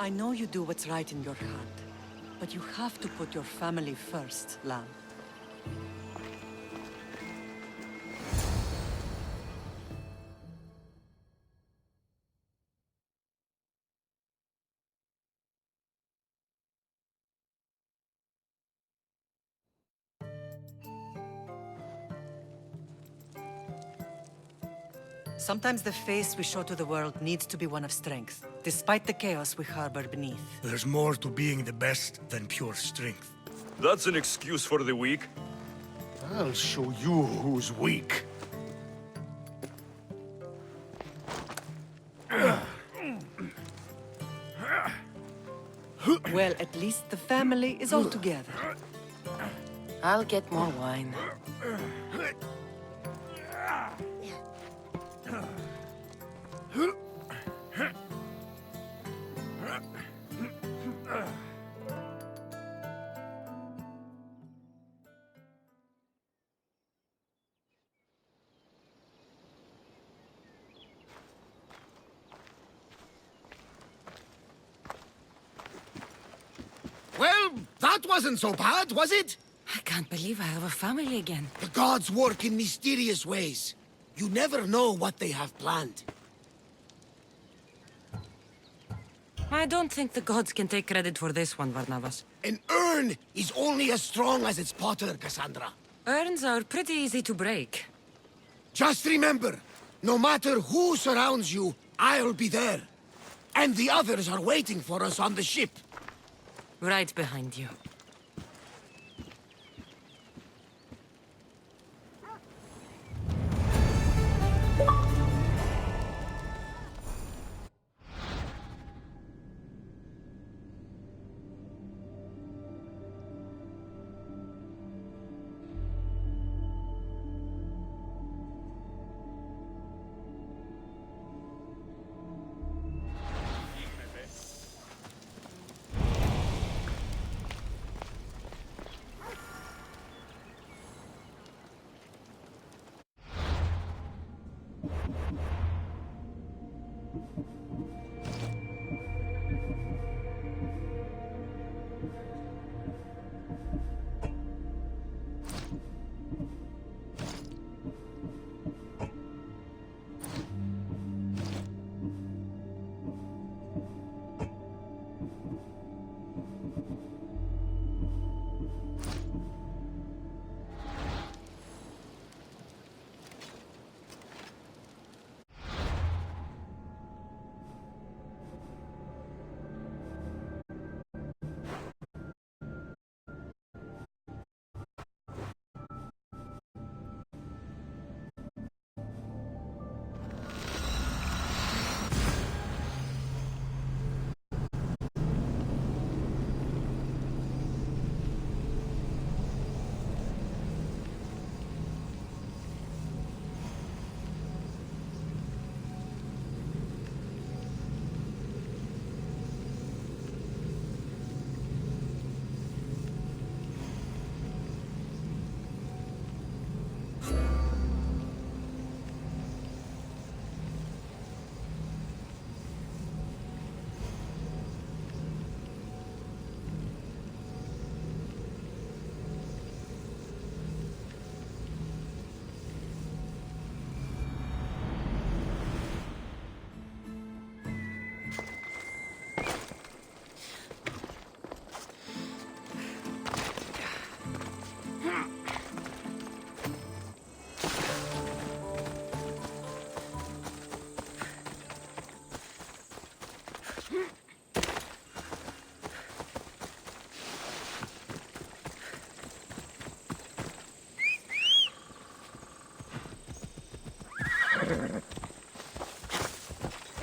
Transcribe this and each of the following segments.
I know you do what's right in your heart, but you have to put your family first, Lamb. Sometimes the face we show to the world needs to be one of strength, despite the chaos we harbor beneath. There's more to being the best than pure strength. That's an excuse for the weak. I'll show you who's weak. Well, at least the family is all together. I'll get more wine. Well, that wasn't so bad, was it? I can't believe I have a family again. The gods work in mysterious ways. You never know what they have planned. I don't think the gods can take credit for this one, Varnavas. An urn is only as strong as its potter, Cassandra. Urns are pretty easy to break. Just remember, no matter who surrounds you, I'll be there. And the others are waiting for us on the ship. Right behind you.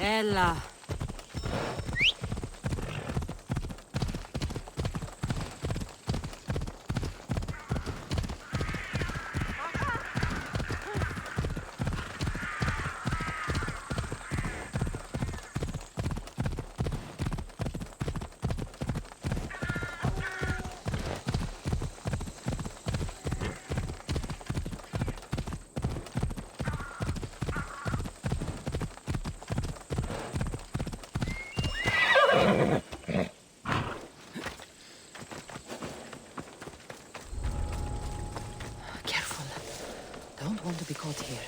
Ella. Careful. Don't want to be caught here.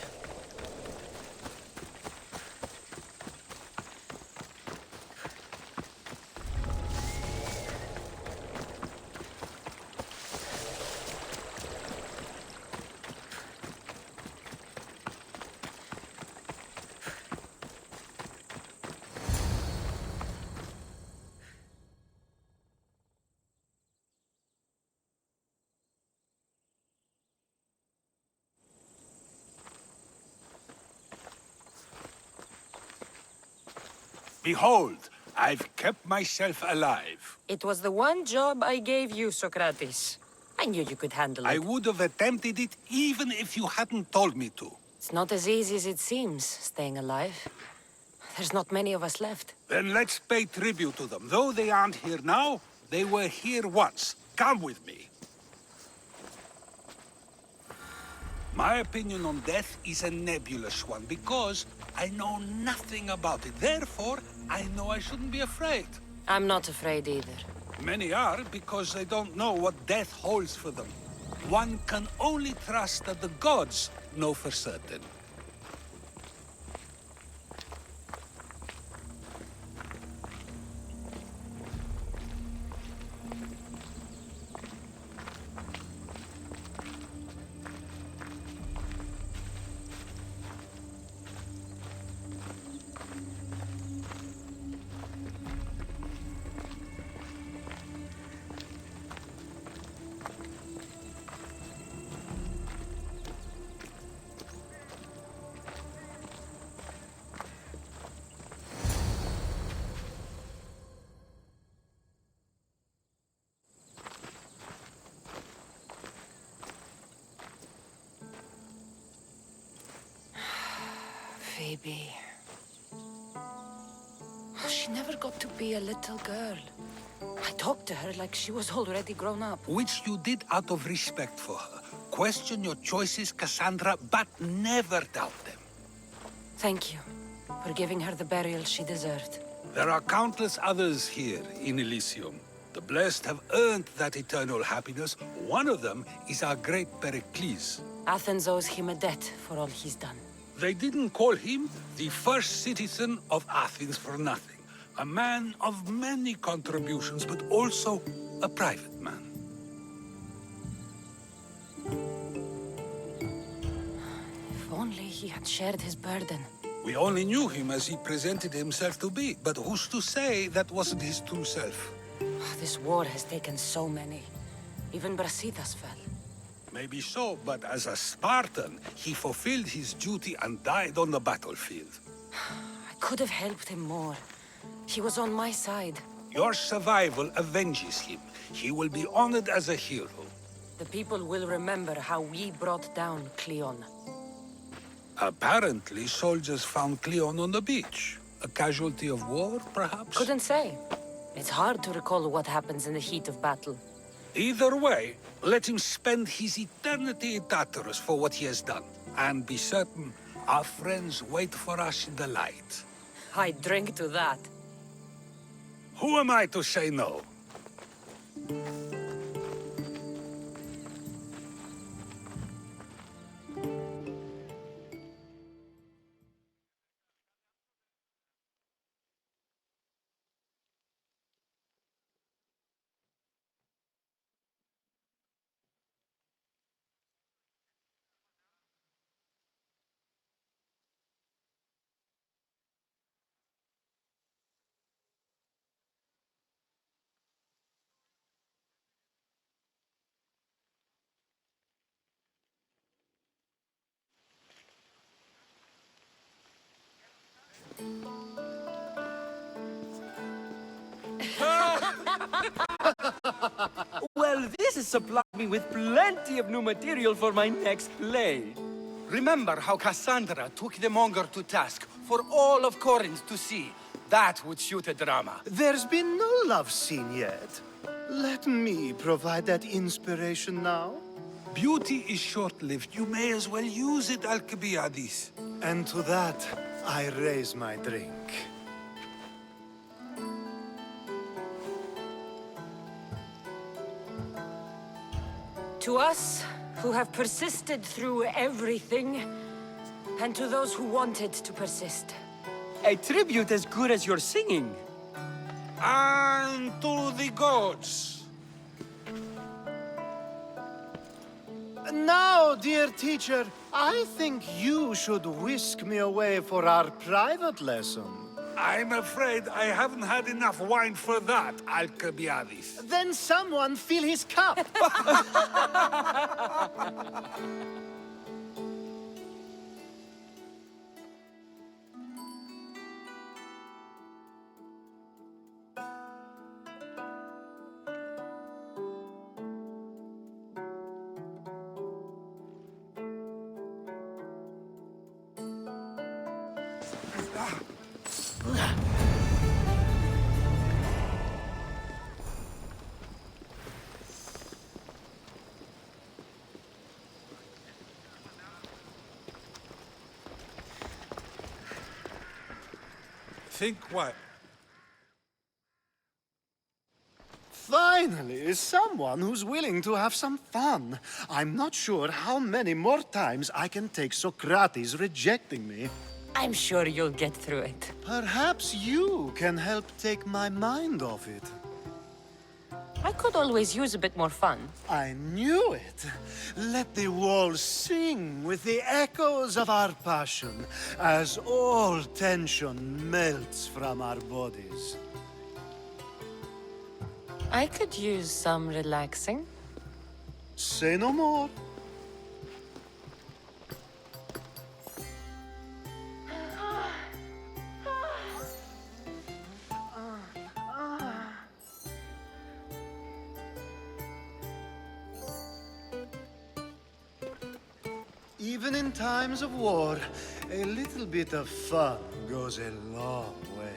Behold, I've kept myself alive. It was the one job I gave you, Socrates. I knew you could handle I it. would have attempted it even if you hadn't told me to. It's not as easy as it seems, staying alive. There's not many of us left. Then let's pay tribute to them. Though they aren't here now, they were here once. Come with me. My opinion on death is a nebulous one because I know nothing about it. Therefore, I know I shouldn't be afraid. I'm not afraid either. Many are because they don't know what death holds for them. One can only trust that the gods know for certain. Phoebe. She never got to be a little girl. I talked to her like she was already grown up. Which you did out of respect for her. Question your choices, Cassandra, but never doubt them. Thank you for giving her the burial she deserved. There are countless others here in Elysium. The blessed have earned that eternal happiness. One of them is our great Pericles. Athens owes him a debt for all he's done. They didn't call him the first citizen of Athens for nothing. A man of many contributions, but also a private man. If only he had shared his burden. We only knew him as he presented himself to be, but who's to say that wasn't his true self? This war has taken so many. Even Brasidas fell. Maybe so, but as a Spartan, he fulfilled his duty and died on the battlefield. I could have helped him more. He was on my side. Your survival avenges him. He will be honored as a hero. The people will remember how we brought down Cleon. Apparently, soldiers found Cleon on the beach. A casualty of war, perhaps? Couldn't say. It's hard to recall what happens in the heat of battle. Either way, let him spend his eternity in Tartarus for what he has done. And be certain, our friends wait for us in the light. I drink to that. Who am I to say no? Well, this has supplied me with plenty of new material for my next play. Remember how Cassandra took the monger to task for all of Corinth to see? That would shoot a drama. There's been no love scene yet. Let me provide that inspiration now. Beauty is short-lived. You may as well use it, Alcibiades. And to that, I raise my drink. To us, who have persisted through everything, and to those who wanted to persist. A tribute as good as your singing. And to the gods. Now, dear teacher, I think you should whisk me away for our private lesson. I'm afraid I haven't had enough wine for that, Alcibiades. Then someone fill his cup. Think what? Finally, someone who's willing to have some fun. I'm not sure how many more times I can take Socrates rejecting me. I'm sure you'll get through it. Perhaps you can help take my mind off it. I could always use a bit more fun. I knew it. Let the walls sing with the echoes of our passion as all tension melts from our bodies. I could use some relaxing. Say no more. Even in times of war, a little bit of fun goes a long way.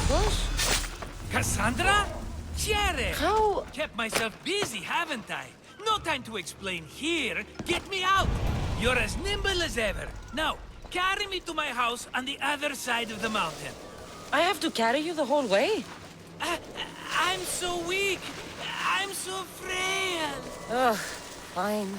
What? Cassandra? Jerry! How? Kept myself busy, haven't I? No time to explain here. Get me out! You're as nimble as ever. Now, carry me to my house on the other side of the mountain. I have to carry you the whole way? I'm so weak. I'm so frail. Ugh, fine.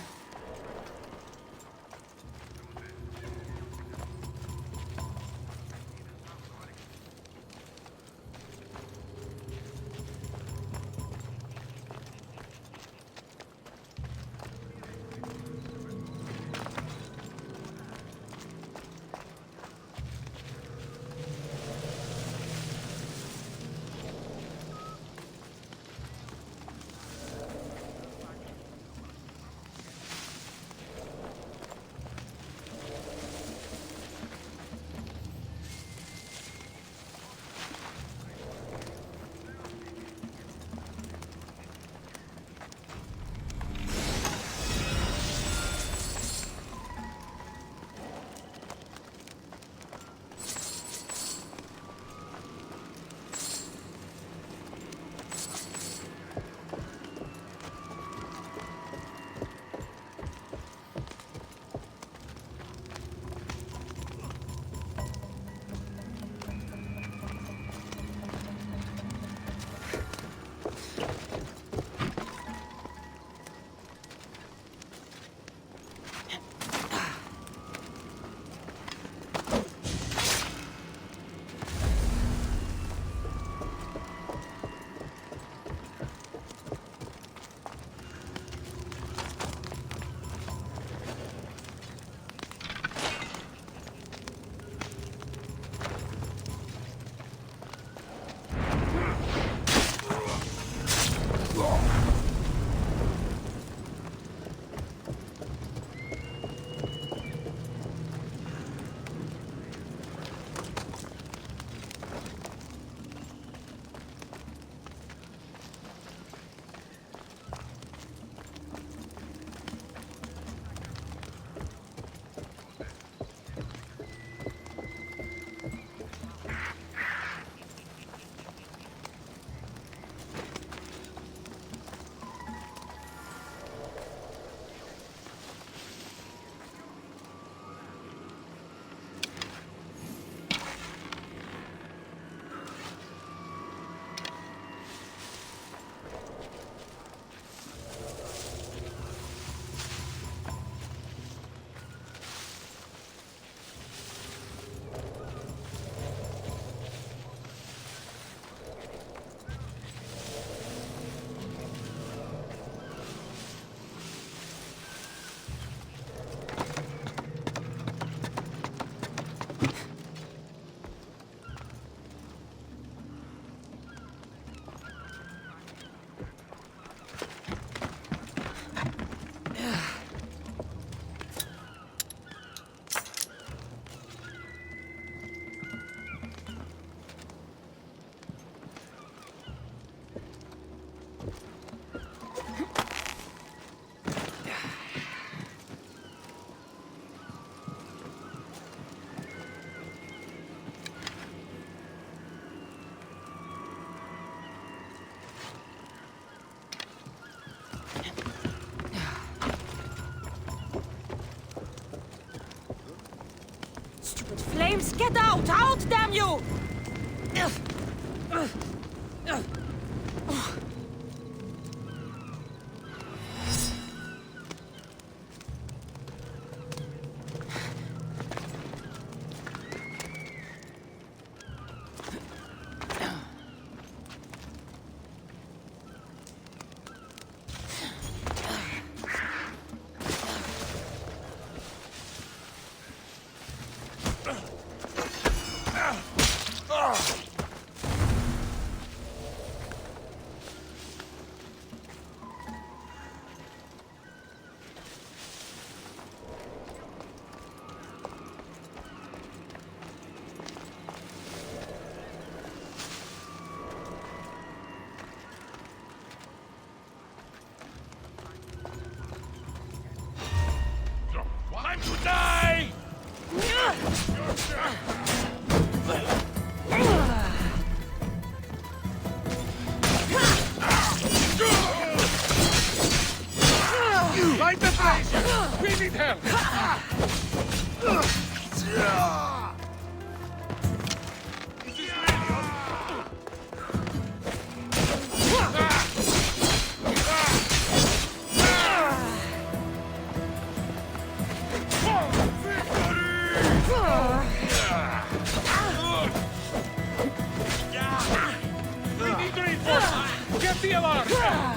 Flames, get out! Out, damn you! Time to die! Plenty of armor!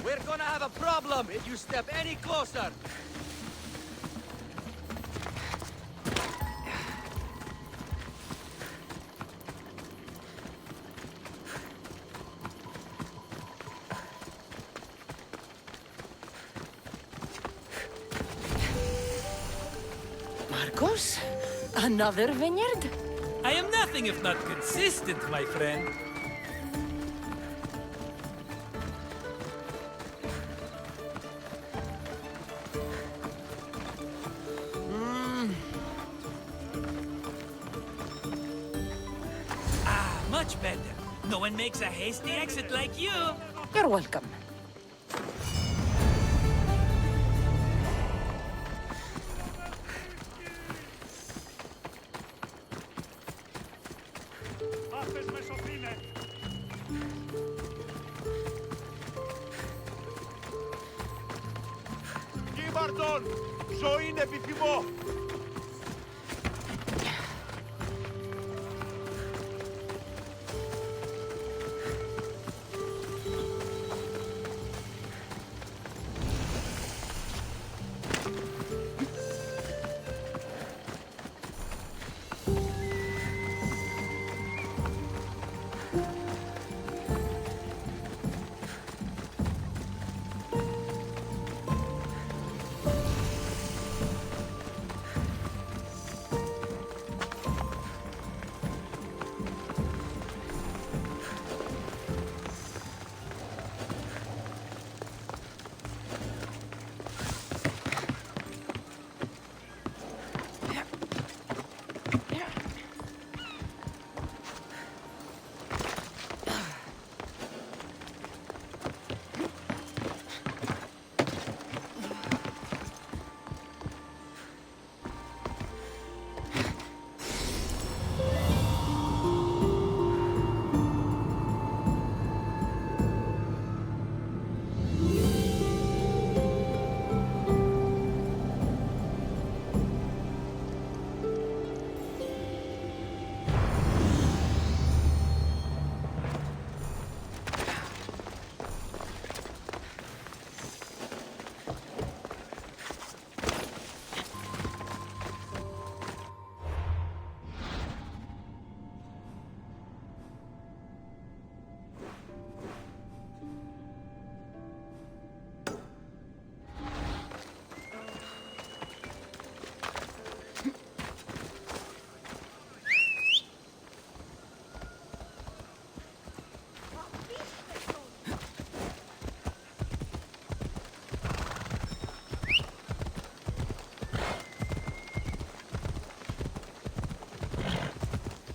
We're gonna have a problem if you step any closer. Marcos? Another vineyard? I am nothing if not consistent, my friend. Much better. No one makes a hasty exit like you. You're welcome. Κύπαρτον! Ζωή επιθυμώ!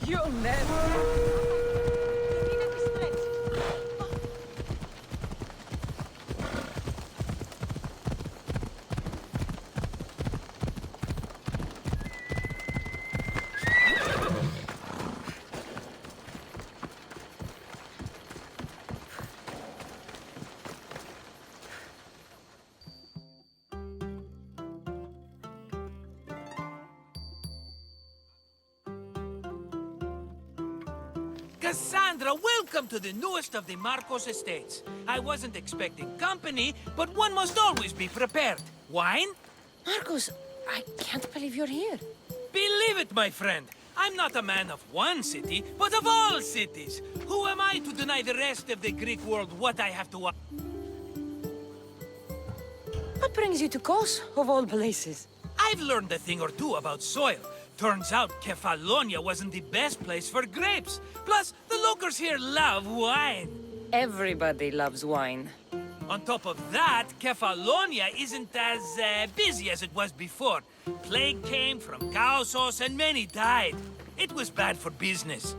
You never. Cassandra, welcome to the newest of the Marcos estates. I wasn't expecting company, but one must always be prepared. Wine? Marcos, I can't believe you're here. Believe it, my friend. I'm not a man of one city, but of all cities. Who am I to deny the rest of the Greek world what I have to offer? What brings you to Kos, of all places? I've learned a thing or two about soil. Turns out Kefalonia wasn't the best place for grapes. Plus, the locals here love wine. Everybody loves wine. On top of that, Kefalonia isn't as busy as it was before. Plague came from Chaosos and many died. It was bad for business.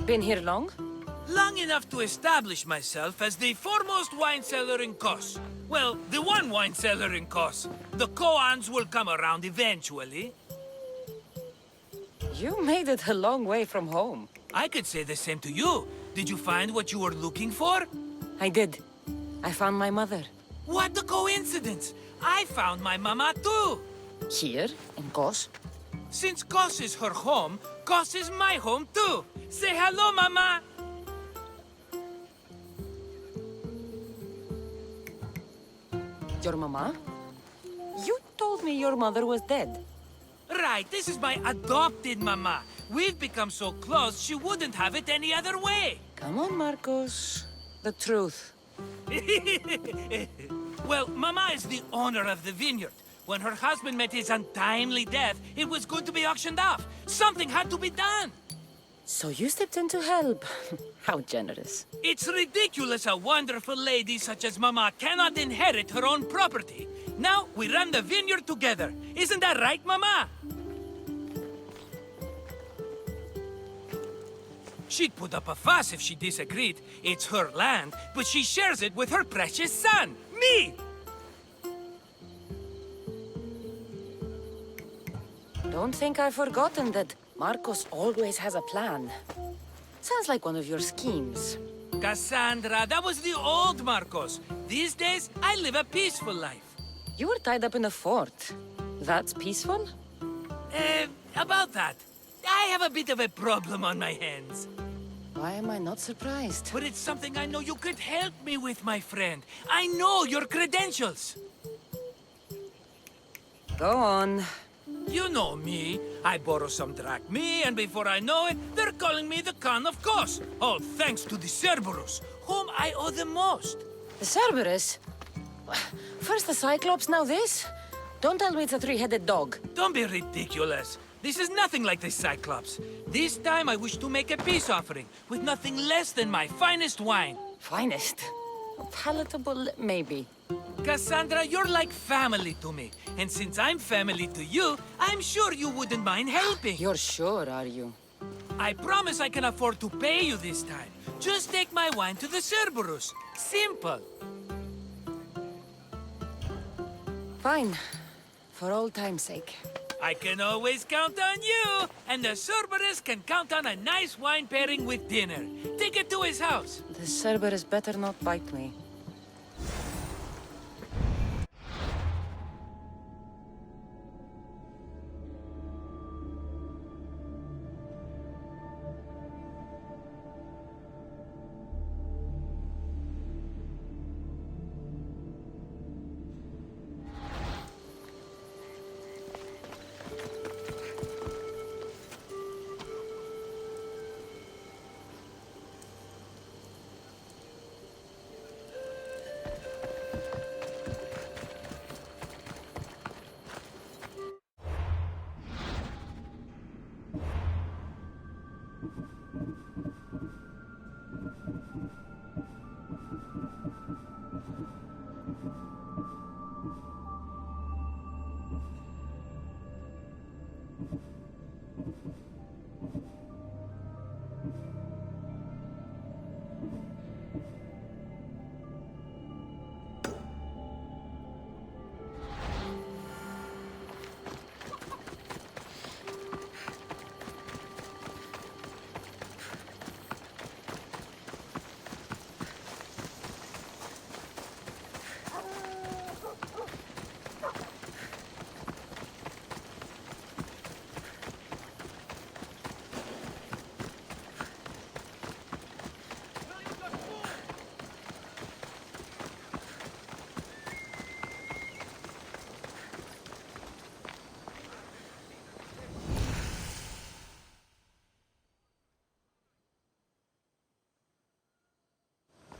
Been here long? Long enough to establish myself as the foremost wine seller in Kos. Well, the one wine seller in Kos. The Koans will come around eventually. You made it a long way from home. I could say the same to you. Did you find what you were looking for? I did. I found my mother. What a coincidence! I found my mama too! Here, in Kos? Since Kos is her home, Kos is my home too! Say hello, mama! Your mama? You told me your mother was dead. Right, this is my adopted mama. We've become so close, she wouldn't have it any other way. Come on, Marcos. The truth. Well, mama is the owner of the vineyard. When her husband met his untimely death, it was going to be auctioned off. Something had to be done. So you stepped in to help. How generous. It's ridiculous a wonderful lady such as Mama cannot inherit her own property. Now we run the vineyard together. Isn't that right, Mama? She'd put up a fuss if she disagreed. It's her land, but she shares it with her precious son, me! Don't think I've forgotten that Marcos always has a plan. Sounds like one of your schemes. Cassandra, that was the old Marcos. These days, I live a peaceful life. You were tied up in a fort. That's peaceful? About that. I have a bit of a problem on my hands. Why am I not surprised? But it's something I know you could help me with, my friend. I know your credentials. Go on. You know me. I borrow some drachmae, and before I know it, they're calling me the Khan of Kos. All thanks to the Cerberus, whom I owe the most. The Cerberus? First the Cyclops, now this? Don't tell me it's a three-headed dog. Don't be ridiculous. This is nothing like the Cyclops. This time I wish to make a peace offering, with nothing less than my finest wine. Finest? Palatable, maybe. Cassandra, you're like family to me. And since I'm family to you, I'm sure you wouldn't mind helping. You're sure, are you? I promise I can afford to pay you this time. Just take my wine to the Cerberus. Simple. Fine. For old time's sake. I can always count on you, and the Cerberus can count on a nice wine pairing with dinner. Take it to his house. The Cerberus better not bite me.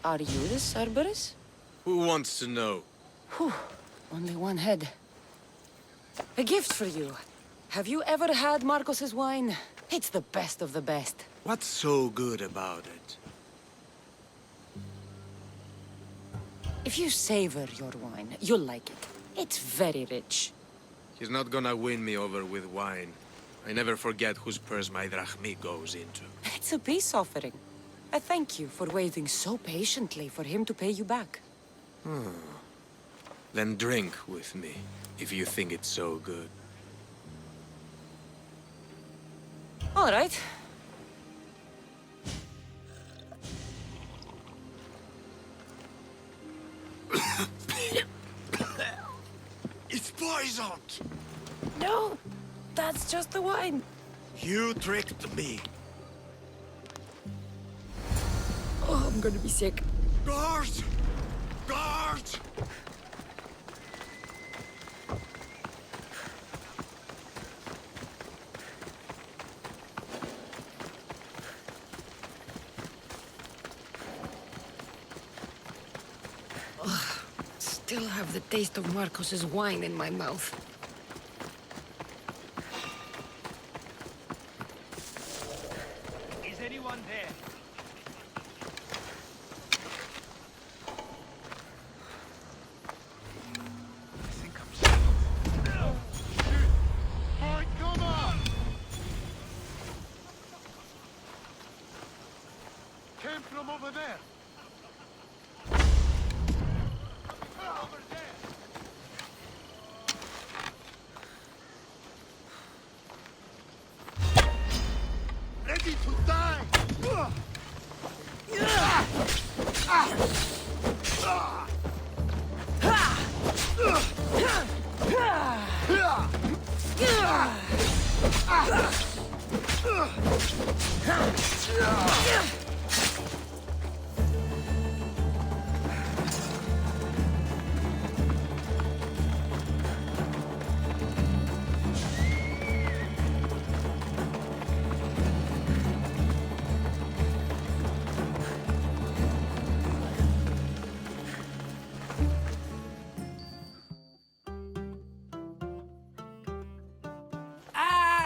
Are you the Cerberus? Who wants to know? Whew, only one head. A gift for you. Have you ever had Marcos's wine? It's the best of the best. What's so good about it? If you savor your wine, you'll like it. It's very rich. He's not gonna win me over with wine. I never forget whose purse my drachmi goes into. It's a peace offering. I thank you for waiting so patiently for him to pay you back. Then drink with me, if you think it's so good. All right. It's poisoned! No, that's just the wine. You tricked me. Oh, I'm gonna be sick. Guards! Guards! Still have the taste of Marcos's wine in my mouth. Is anyone there? Boy, come on! Came from over there. Over there. Ready to die!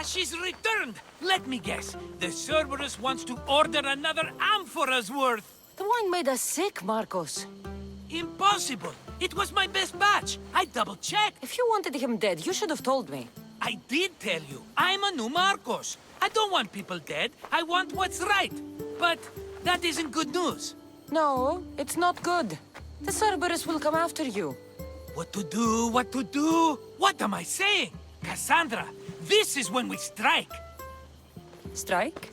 She's returned! Let me guess. The Cerberus wants to order another amphora's worth. The wine made us sick, Marcos. Impossible! It was my best batch. I double-checked. If you wanted him dead, you should have told me. I did tell you. I'm a new Marcos. I don't want people dead. I want what's right. But that isn't good news. No, it's not good. The Cerberus will come after you. What to do? What to do? What am I saying? Cassandra, this is when we strike. Strike?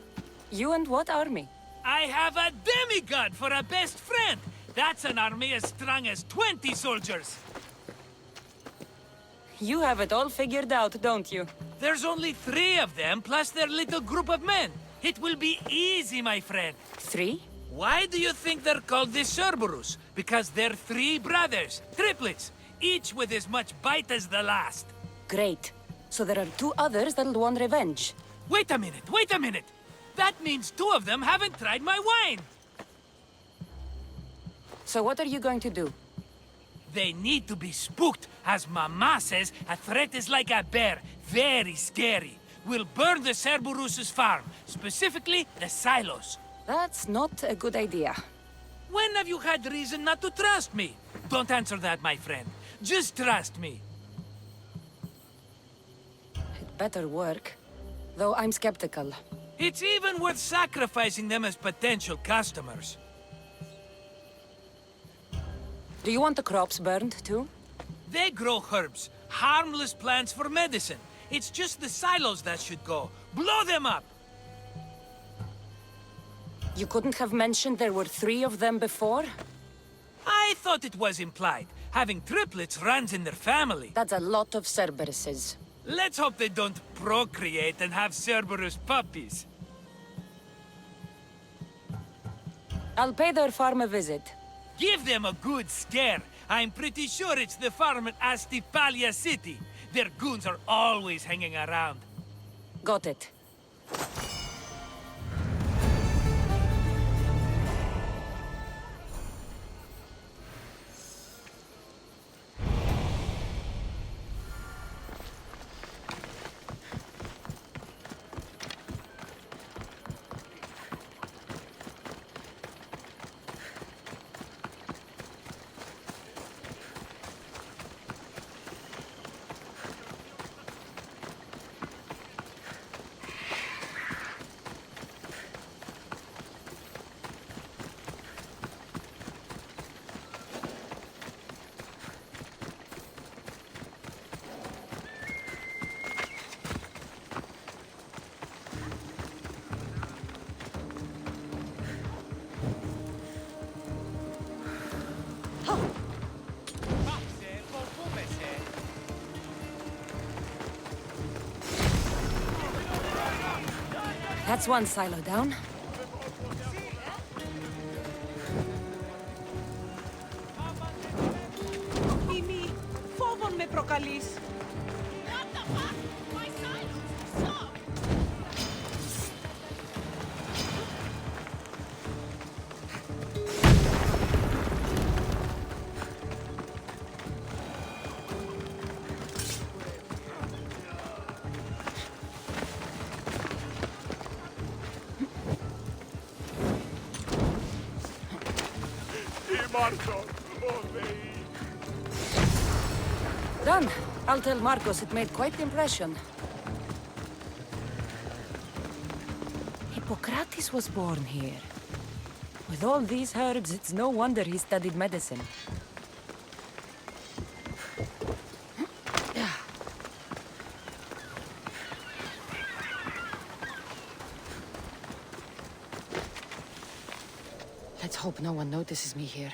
You and what army? I have a demigod for a best friend. That's an army as strong as 20 soldiers. You have it all figured out, don't you? There's only 3 of them, plus their little group of men. It will be easy, my friend. 3? Why do you think they're called the Cerberus? Because they're 3 brothers, triplets, each with as much bite as the last. Great. So there are 2 others that'll want revenge. Wait a minute, wait a minute! That means 2 of them haven't tried my wine! So what are you going to do? They need to be spooked. As Mama says, a threat is like a bear. Very scary. We'll burn the Cerberus' farm, specifically the silos. That's not a good idea. When have you had reason not to trust me? Don't answer that, my friend. Just trust me. It better work. Though I'm skeptical. It's even worth sacrificing them as potential customers. Do you want the crops burned, too? They grow herbs, harmless plants for medicine. It's just the silos that should go. Blow them up! You couldn't have mentioned there were 3 of them before? I thought it was implied. Having triplets runs in their family. That's a lot of Cerberuses. Let's hope they don't procreate and have Cerberus puppies. I'll pay their farm a visit. Give them a good scare. I'm pretty sure it's the farm in Astipalia City. Their goons are always hanging around. Got it. That's one silo down. Μίμη, φόβον με προκαλείς. What the fuck? My silence! Stop! Done. I'll tell Marcos it made quite the impression. Hippocrates was born here. With all these herbs, it's no wonder he studied medicine. Let's hope no one notices me here.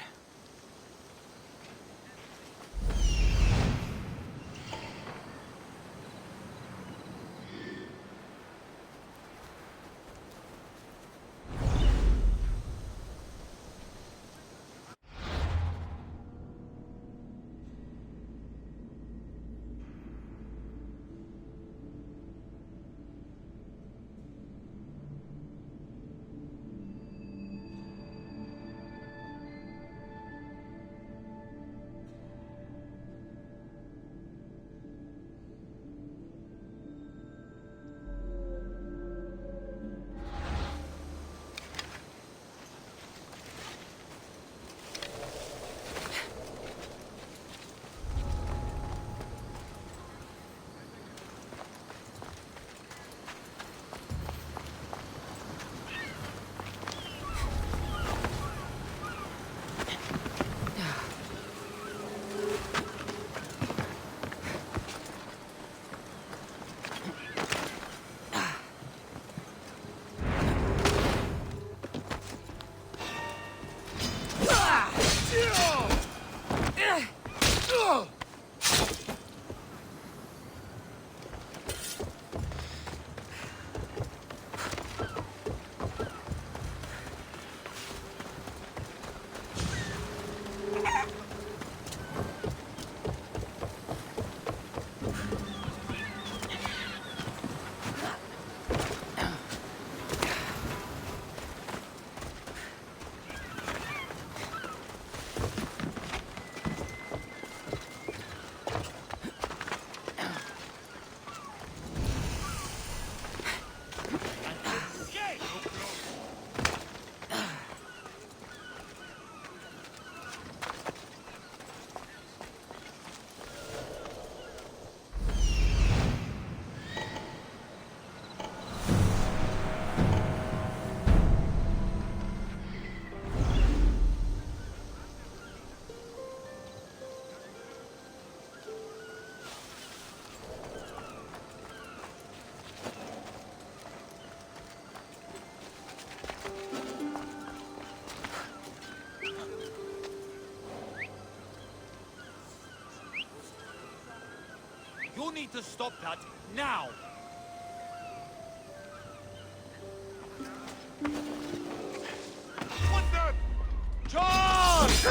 You need to stop that now! What's that? Charge!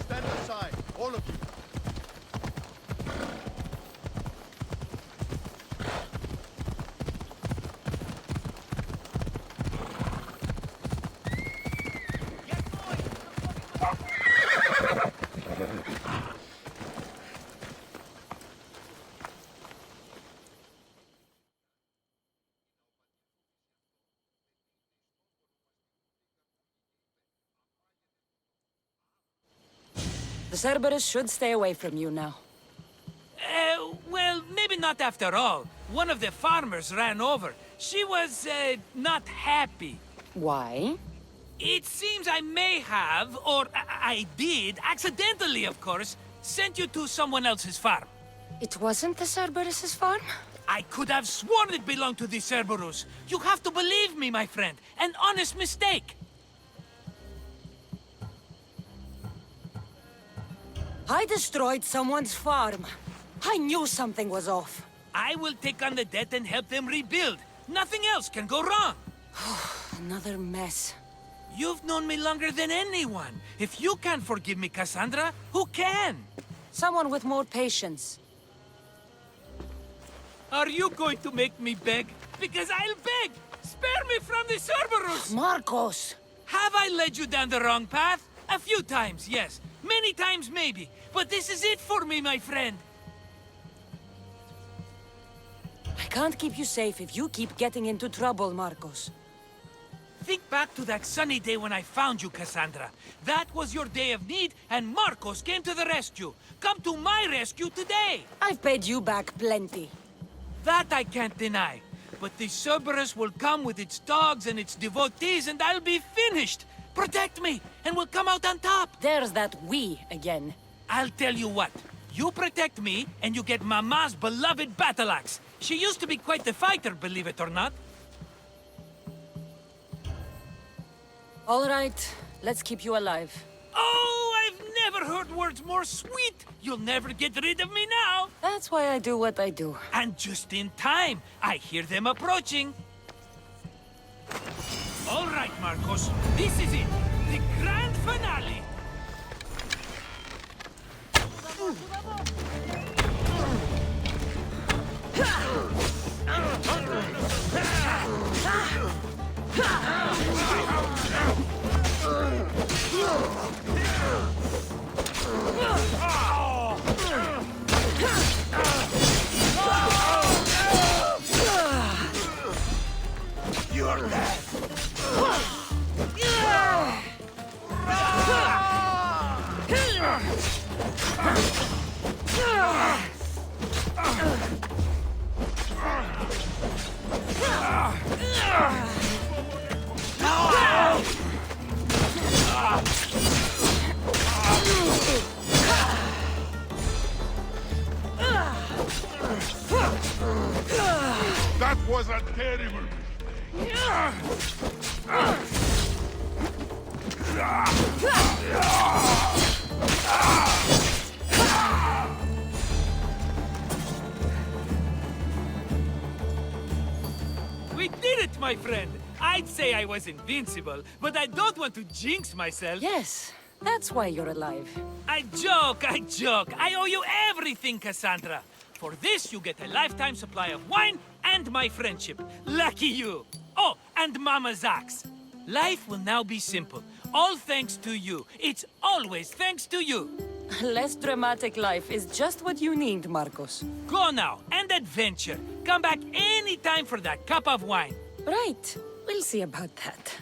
Stand aside, all of you. The Cerberus should stay away from you now. Well, maybe not after all. One of the farmers ran over. She was, not happy. Why? It seems I may have, or I did, accidentally of course, sent you to someone else's farm. It wasn't the Cerberus's farm? I could have sworn it belonged to the Cerberus. You have to believe me, my friend. An honest mistake. I destroyed someone's farm. I knew something was off. I will take on the debt and help them rebuild. Nothing else can go wrong. Another mess. You've known me longer than anyone. If you can't forgive me, Cassandra, who can? Someone with more patience. Are you going to make me beg? Because I'll beg! Spare me from the Cerberus! Marcos! Have I led you down the wrong path? A few times, yes. Many times, maybe. But this is it for me, my friend. I can't keep you safe if you keep getting into trouble, Marcos. Think back to that sunny day when I found you, Cassandra. That was your day of need, and Marcos came to the rescue. Come to my rescue today! I've paid you back plenty. That I can't deny. But the Cerberus will come with its dogs and its devotees, and I'll be finished! Protect me, and we'll come out on top! There's that we again. I'll tell you what. You protect me, and you get Mama's beloved battle axe. She used to be quite the fighter, believe it or not. All right, let's keep you alive. Oh, I've never heard words more sweet! You'll never get rid of me now! That's why I do what I do. And just in time. I hear them approaching. All right, Marcos. This is it. The grand finale. You're dead! That was a terrible We did it, my friend. I'd say I was invincible, but I don't want to jinx myself. Yes, that's why you're alive. I joke, I joke. I owe you everything, Cassandra. For this, you get a lifetime supply of wine and my friendship. Lucky you. Oh, and Mama's axe. Life will now be simple. All thanks to you. It's always thanks to you. Less dramatic life is just what you need, Marcos. Go now, and adventure. Come back any time for that cup of wine. Right. We'll see about that.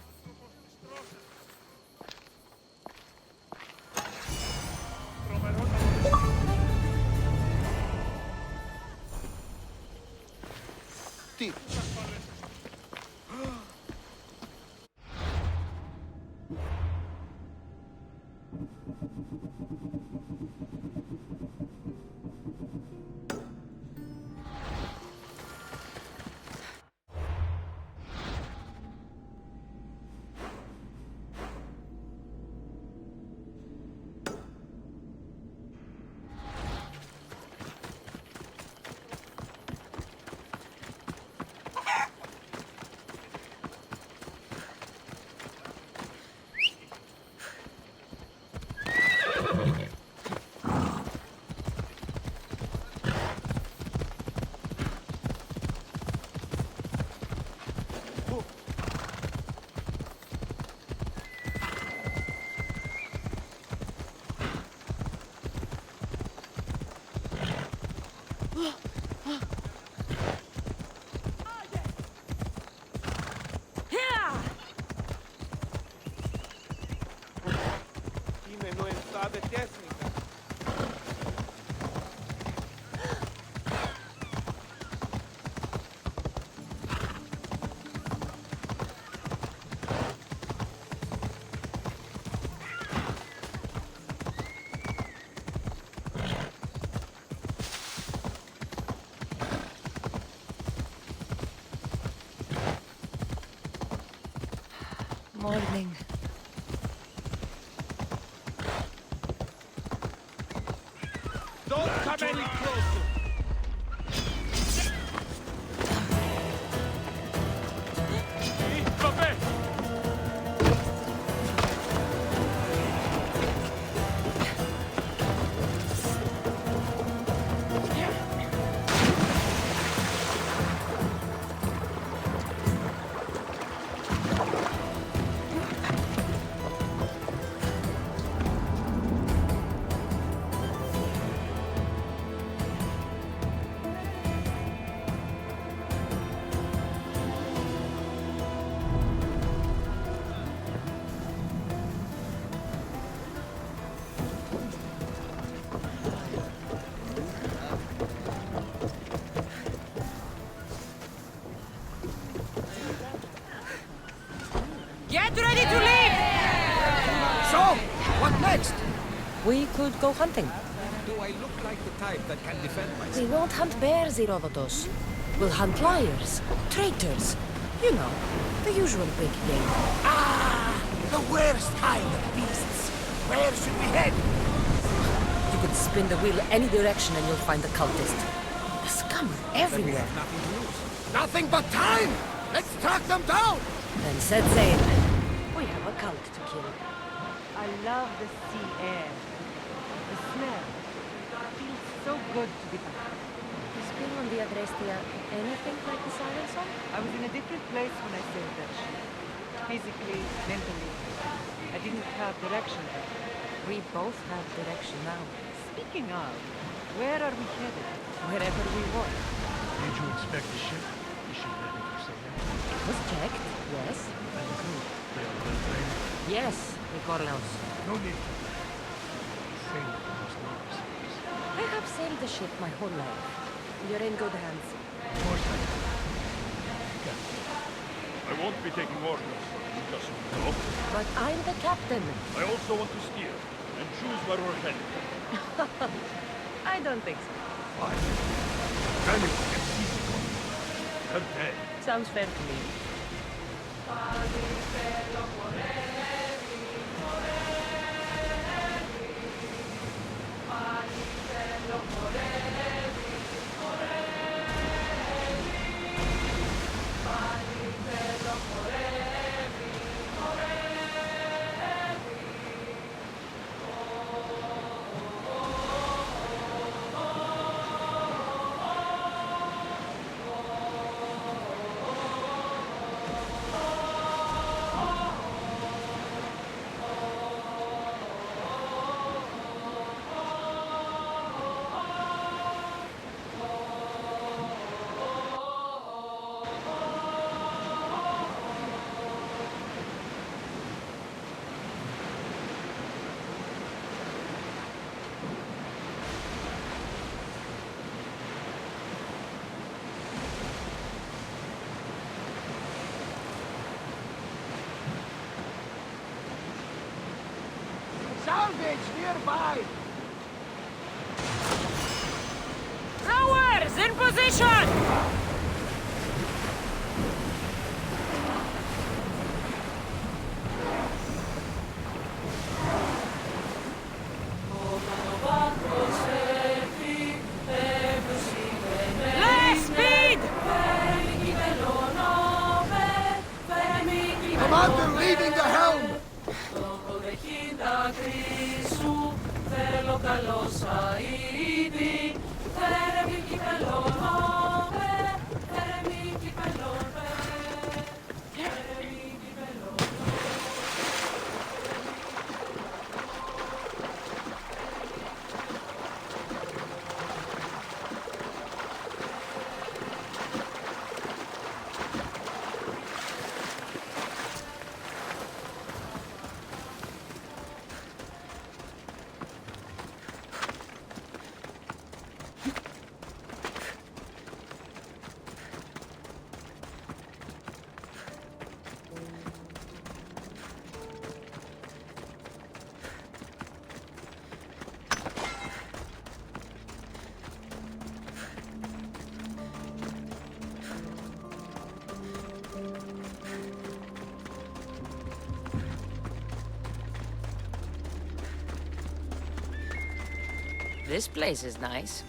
Time nu e sta de tehnika. Morning. Don't come any closer! Get ready to leave! So, what next? We could go hunting. Do I look like the type that can defend myself? We won't hunt bears, Herodotus. We'll hunt liars, traitors. You know, the usual big game. Ah! The worst kind of beasts. Where should we head? You could spin the wheel any direction and you'll find the cultist. The scum are everywhere. Nothing to lose. Nothing but time! Let's track them down! Then said Zayn, we have a cult to kill. I love the sea air. The smell. It feels so good to be back. Is being on the Adrestia anything like the siren song? I was in a different place when I sailed that ship. Physically, mentally. I didn't have direction then. We both have direction now. Speaking of, where are we headed? Wherever we want. Did you expect the ship? Is she ready for sailing? It was checked, yes. And the crew, they are well trained. Yes, Nikorlaos. No need for that. Sailing must know ourselves. I have sailed the ship my whole life. You're in good hands. Of course I am. Captain, I won't be taking orders from you just so. But I'm the captain. I also want to steer and choose where we're headed. I don't think so. Fine. If anyone gets seasick on me, they're dead. Sounds fair to me. Salvage nearby! Rowers, in position! Less speed! Commander leading the helm! This place is nice.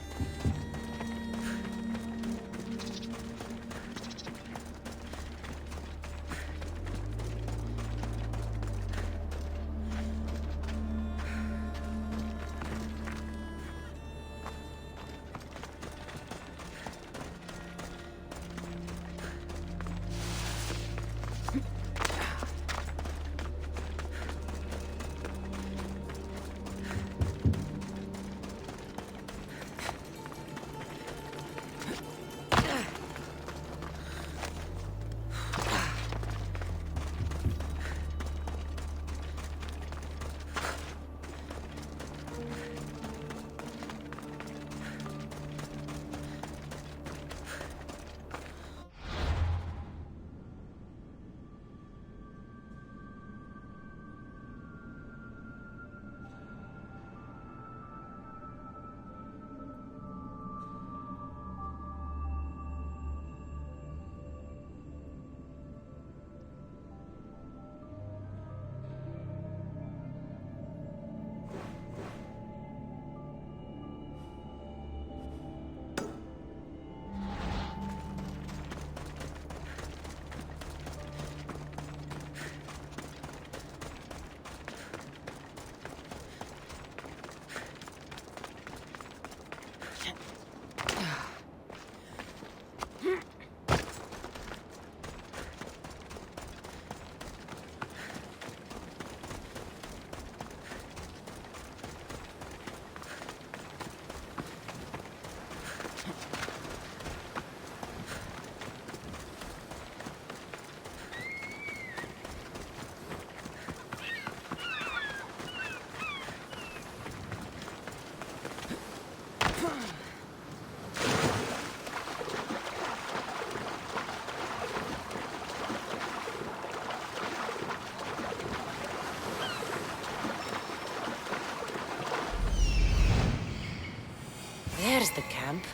There's the camp.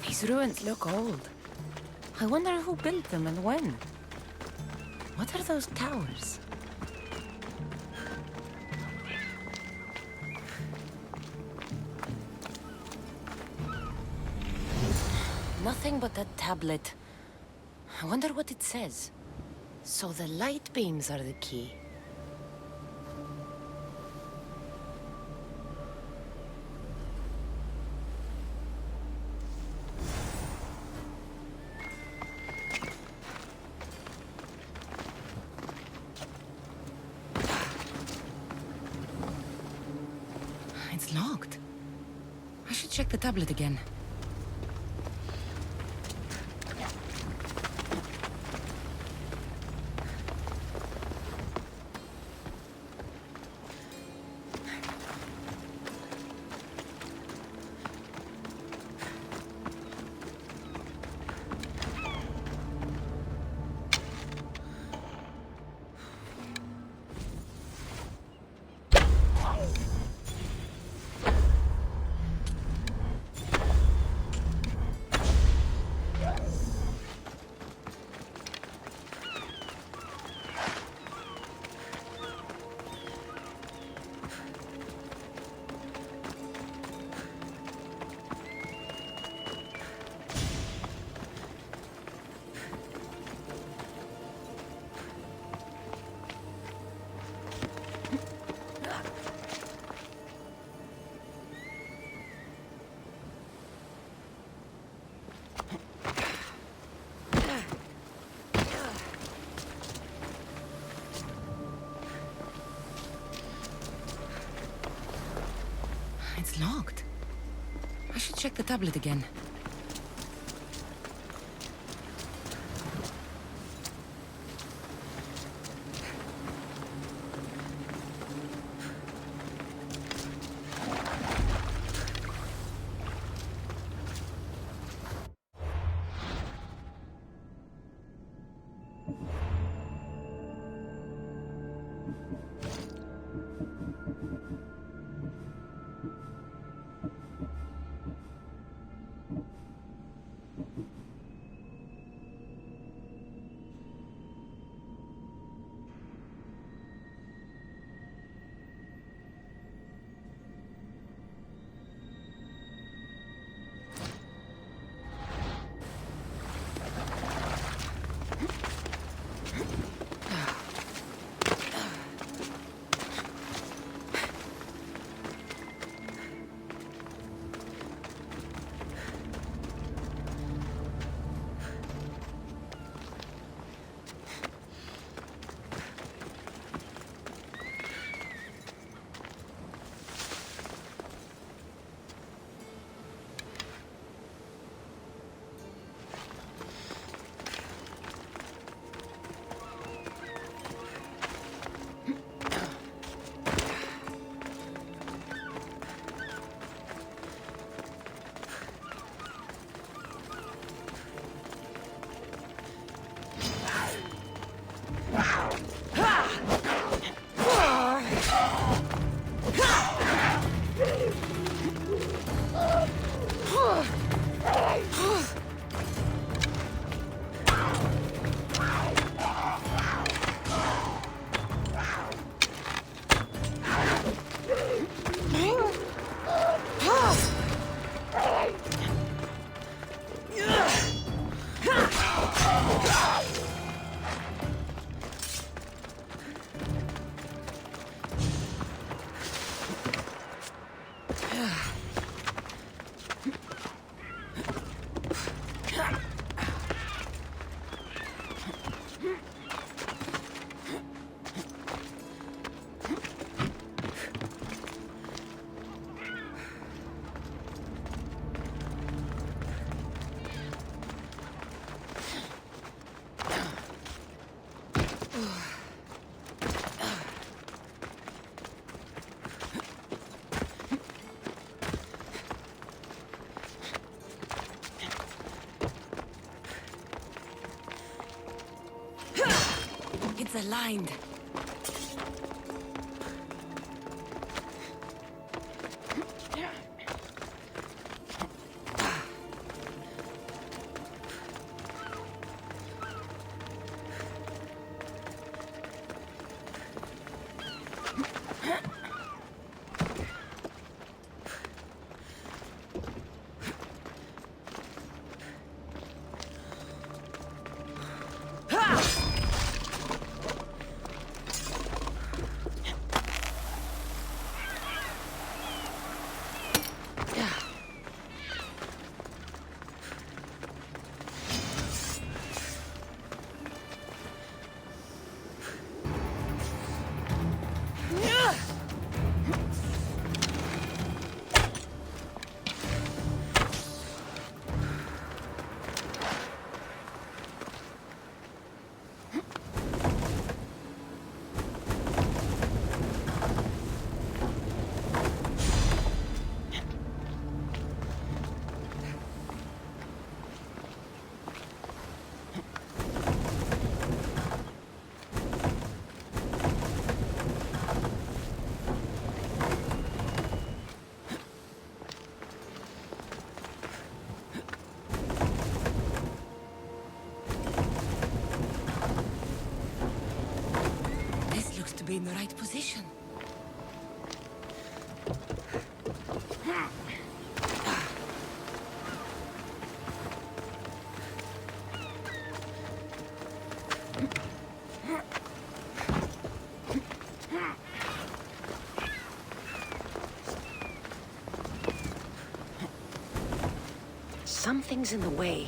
These ruins look old. I wonder who built them and when. What are those towers? Nothing but that tablet. I wonder what it says. So the light beams are the key. It's locked. I should check the tablet again. locked. I should check the tablet again. It's aligned. Be in the right position. Something's in the way.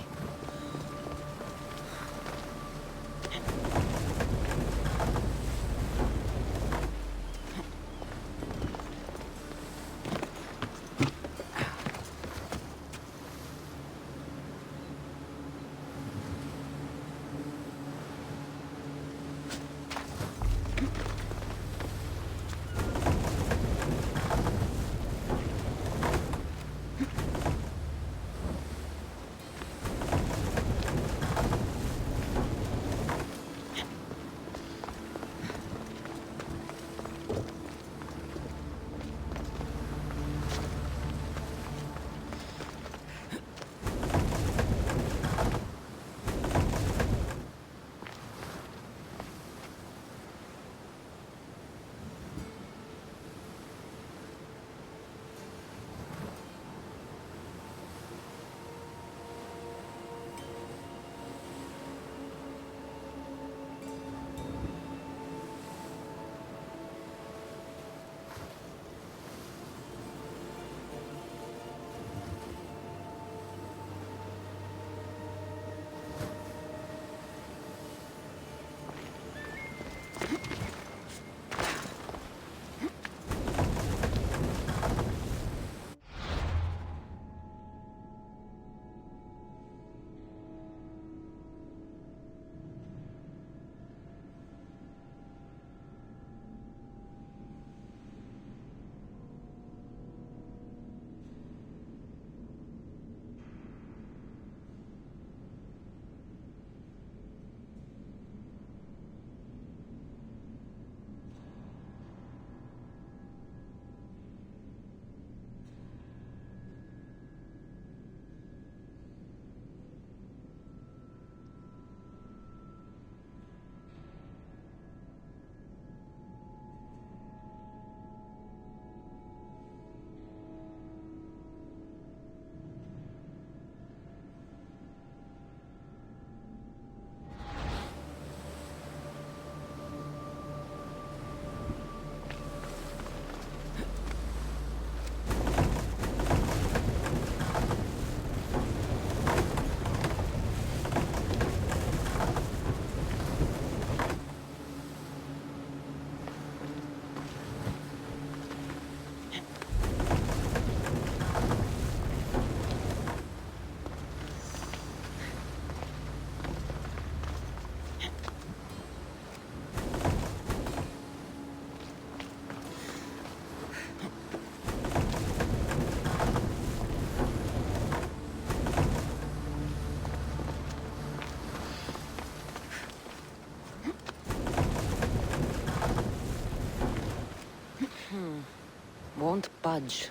won't budge.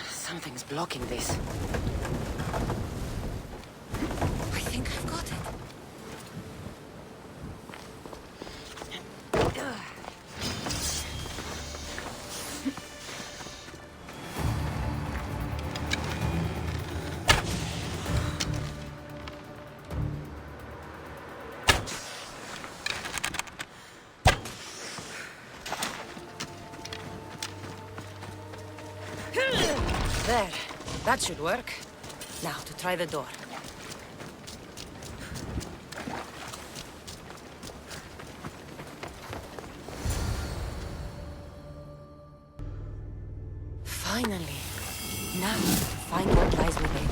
Something's blocking this. I think I've got it. There. That should work. Now to try the door. Finally. Now, find what lies within.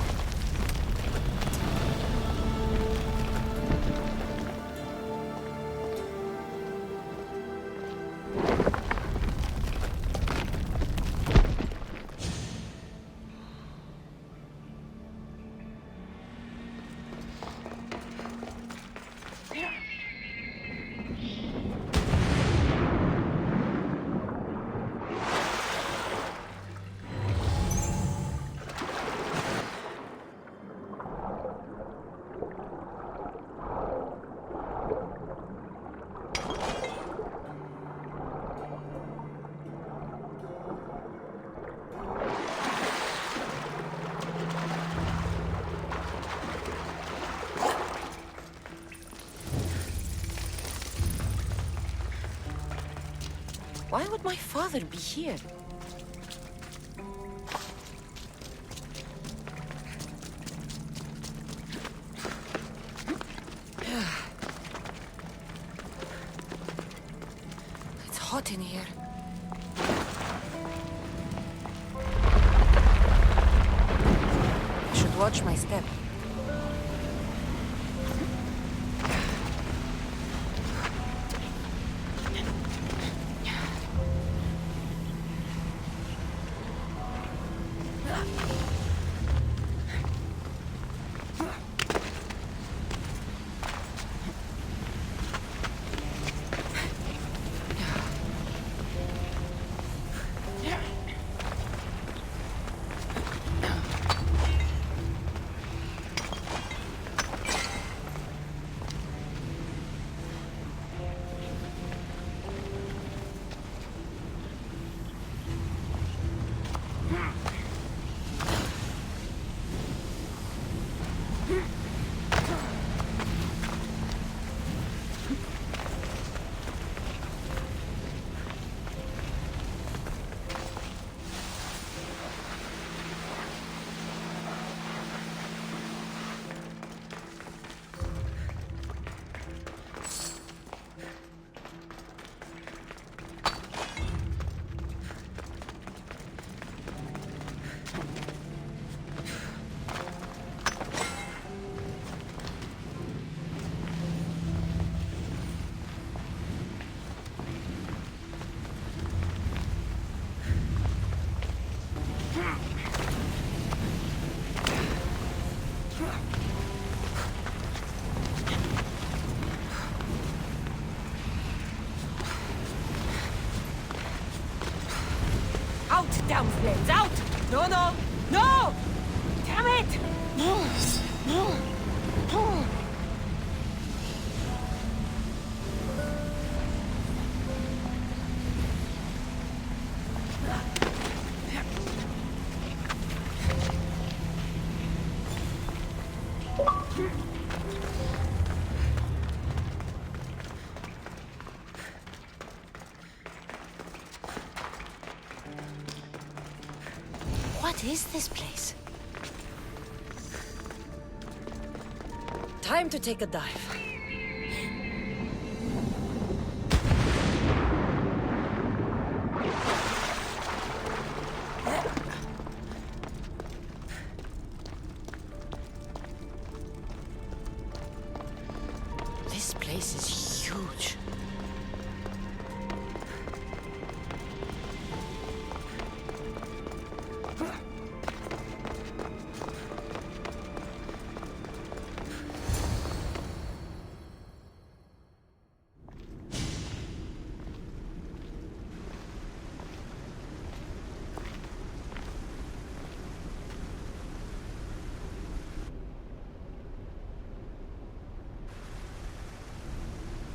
Why would my father be here? It's hot in here. I should watch my step. Out, damn flames, out! No, no, no! Damn it! No, no, no. What is this place? Time to take a dive. This place is huge.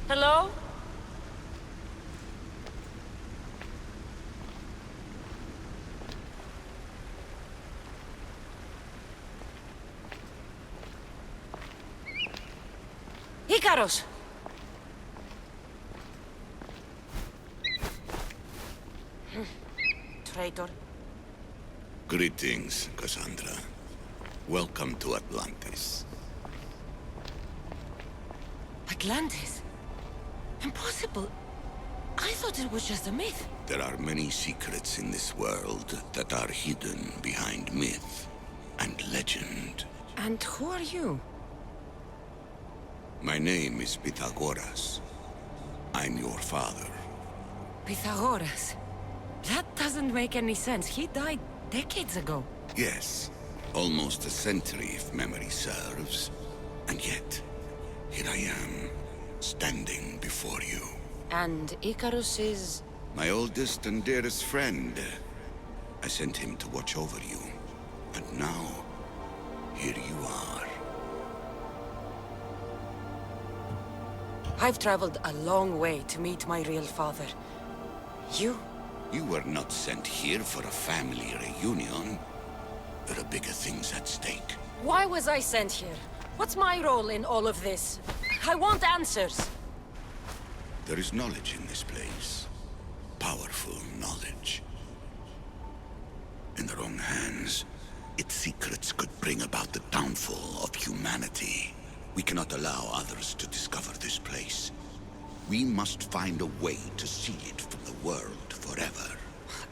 Hello? Ikaros! Traitor. Greetings, Cassandra. Welcome to Atlantis. Atlantis? Impossible. I thought it was just a myth. There are many secrets in this world that are hidden behind myth and legend. And who are you? My name is Pythagoras. I'm your father. Pythagoras. That doesn't make any sense. He died decades ago. Yes, almost a century if memory serves. And yet, here I am, standing before you. And Icarus is... My oldest and dearest friend. I sent him to watch over you. And now, here you are. I've traveled a long way to meet my real father. You? You were not sent here for a family reunion. There are bigger things at stake. Why was I sent here? What's my role in all of this? I want answers. There is knowledge in this place. Powerful knowledge. In the wrong hands, its secrets could bring about the downfall of humanity. We cannot allow others to discover this place. We must find a way to see it from the world forever.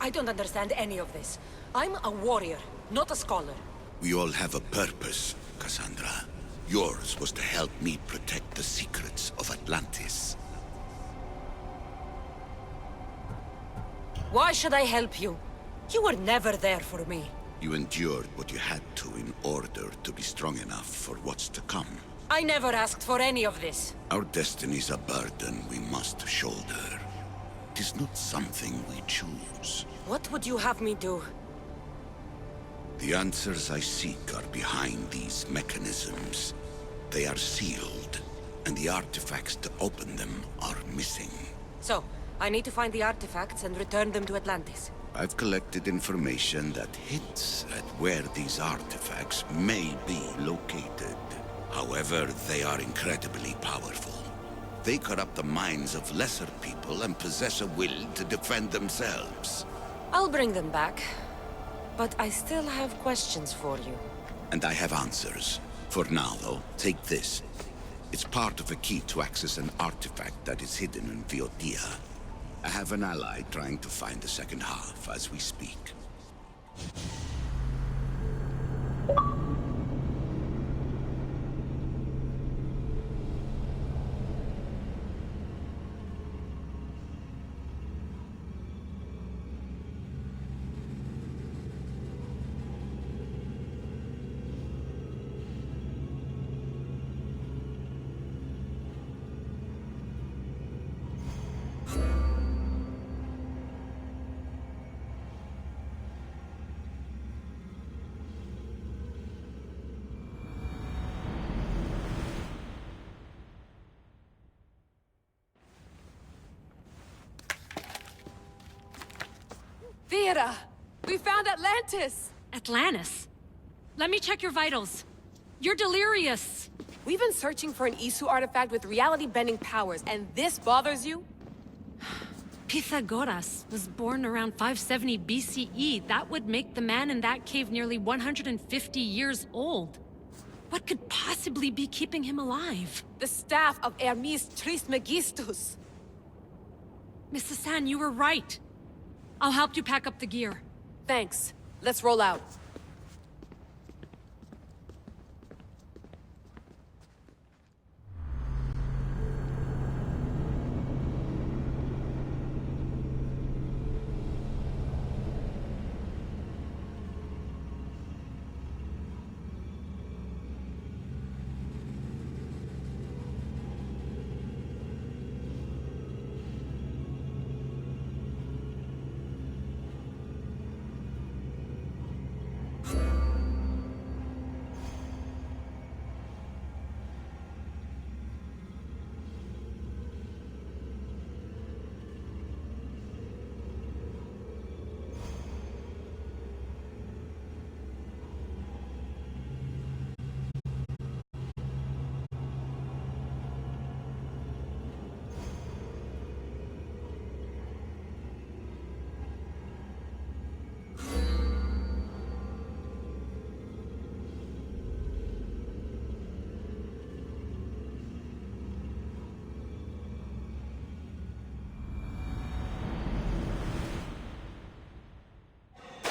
I don't understand any of this. I'm a warrior, not a scholar. We all have a purpose, Cassandra. Yours was to help me protect the secrets of Atlantis. Why should I help you? You were never there for me. You endured what you had to in order to be strong enough for what's to come. I never asked for any of this. Our destiny's a burden we must shoulder. It is not something we choose. What would you have me do? The answers I seek are behind these mechanisms. They are sealed, and the artifacts to open them are missing. So, I need to find the artifacts and return them to Atlantis. I've collected information that hints at where these artifacts may be located. However, they are incredibly powerful. They corrupt the minds of lesser people and possess a will to defend themselves. I'll bring them back. But I still have questions for you. And I have answers. For now, though, take this. It's part of a key to access an artifact that is hidden in Viotia. I have an ally trying to find the second half as we speak. Lyra! We found Atlantis! Atlantis? Let me check your vitals. You're delirious. We've been searching for an Isu artifact with reality-bending powers, and this bothers you? Pythagoras was born around 570 BCE. That would make the man in that cave nearly 150 years old. What could possibly be keeping him alive? The staff of Hermes Trismegistus. Mrs. San, you were right. I'll help you pack up the gear. Thanks. Let's roll out.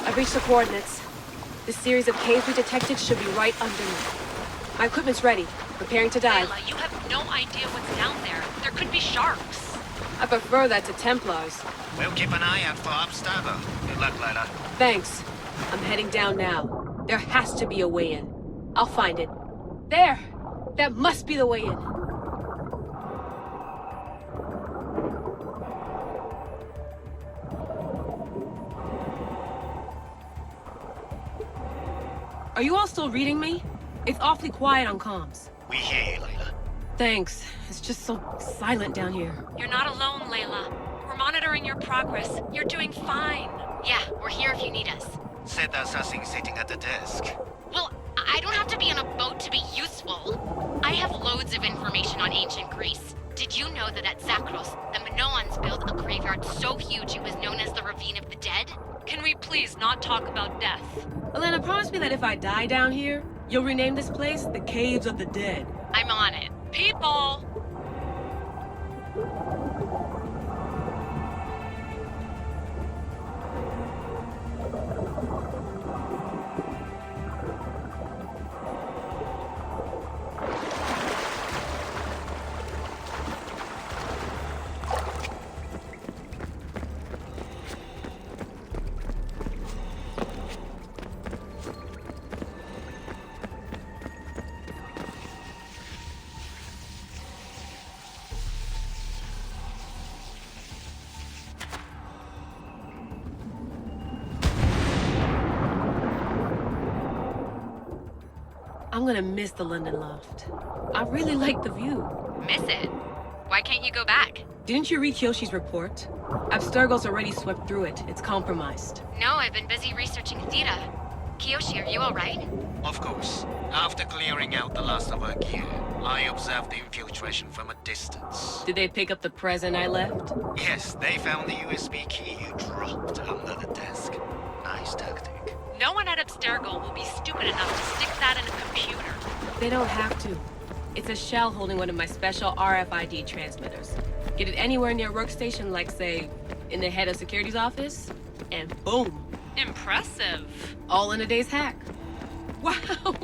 I've reached the coordinates. The series of caves we detected should be right under me. My equipment's ready, preparing to dive. Layla, you have no idea what's down there. There could be sharks. I prefer that to Templars. We'll keep an eye out for Abstergo. Good luck, Layla. Thanks. I'm heading down now. There has to be a way in. I'll find it. There! That must be the way in. Are you all still reading me? It's awfully quiet on comms. We hear you, Layla. Thanks. It's just so silent down here. You're not alone, Layla. We're monitoring your progress. You're doing fine. Yeah, we're here if you need us. Said that assassin sitting at the desk. Well, I don't have to be on a boat to be useful. I have loads of information on ancient Greece. Did you know that at Zakros, the Minoans built a graveyard so huge it was known as the Ravine of the Dead? Can we please not talk about death? Elena, promise me that if I die down here, you'll rename this place the Caves of the Dead. I'm on it. People! I'm gonna miss the London loft. I really like the view. Miss it? Why can't you go back? Didn't you read Kyoshi's report? Abstergo's already swept through it. It's compromised. No, I've been busy researching Theta. Kiyoshi, are you alright? Of course. After clearing out the last of our gear, I observed the infiltration from a distance. Did they pick up the present I left? Yes, they found the USB key you dropped under the desk. Nice tactic. No one at Abstergo will be stupid enough to stick that in a computer. They don't have to. It's a shell holding one of my special RFID transmitters. Get it anywhere near a workstation, like, say, in the head of security's office, and boom. Impressive. All in a day's hack. Wow!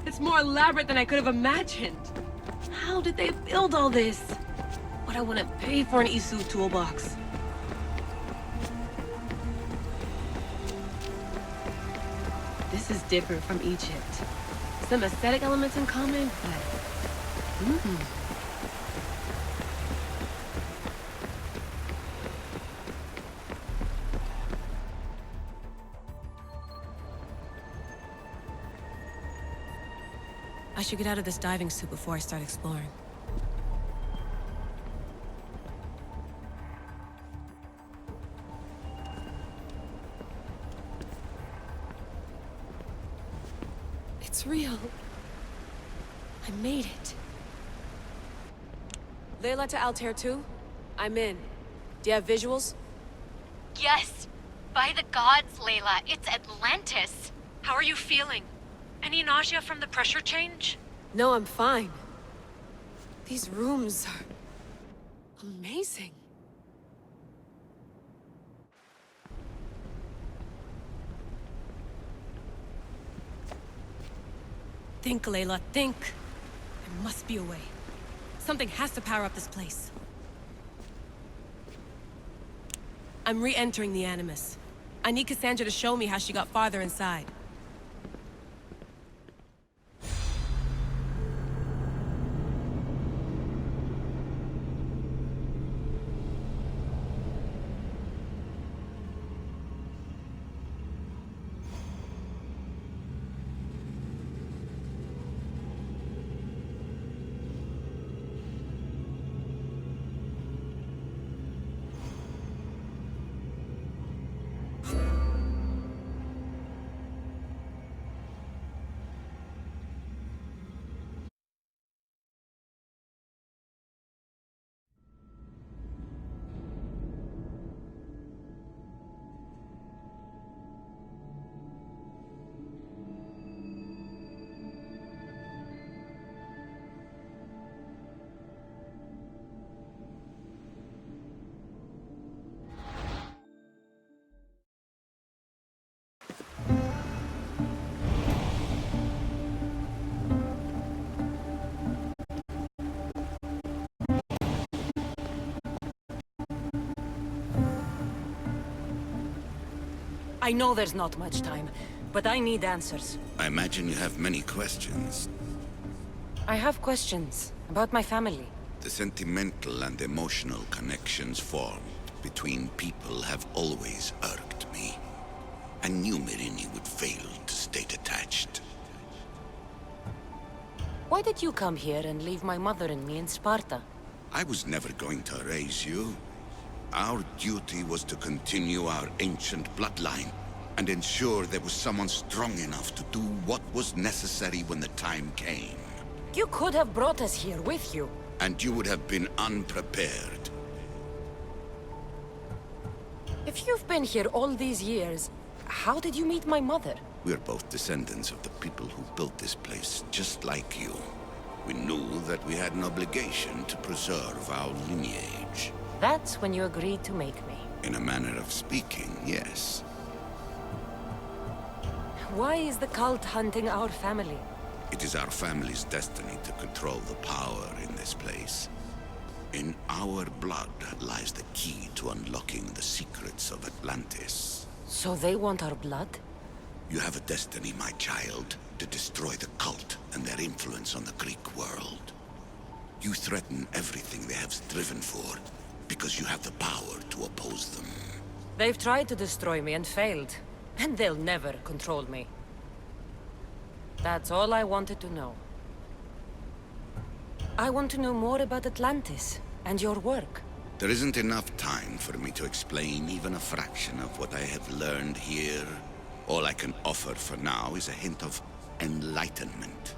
It's more elaborate than I could have imagined. How did they build all this? What I want to pay for an Isu toolbox. This is different from Egypt. Some aesthetic elements in common, but... I should get out of this diving suit before I start exploring. It's real. I made it. Layla to Altair 2? I'm in. Do you have visuals? Yes! By the gods, Layla, it's Atlantis! How are you feeling? Any nausea from the pressure change? No, I'm fine. These rooms are amazing. Think, Layla, think. There must be a way. Something has to power up this place. I'm re-entering the Animus. I need Cassandra to show me how she got farther inside. I know there's not much time, but I need answers. I imagine you have many questions. I have questions about my family. The sentimental and emotional connections formed between people have always irked me. I knew Myrini would fail to stay detached. Why did you come here and leave my mother and me in Sparta? I was never going to raise you. Our duty was to continue our ancient bloodline and ensure there was someone strong enough to do what was necessary when the time came. You could have brought us here with you. And you would have been unprepared. If you've been here all these years, how did you meet my mother? We're both descendants of the people who built this place, just like you. We knew that we had an obligation to preserve our lineage. That's when you agreed to make me. In a manner of speaking, yes. Why is the cult hunting our family? It is our family's destiny to control the power in this place. In our blood lies the key to unlocking the secrets of Atlantis. So they want our blood? You have a destiny, my child, to destroy the cult and their influence on the Greek world. You threaten everything they have striven for, because you have the power to oppose them. They've tried to destroy me and failed, and they'll never control me. That's all I wanted to know. I want to know more about Atlantis and your work. There isn't enough time for me to explain even a fraction of what I have learned here. All I can offer for now is a hint of enlightenment.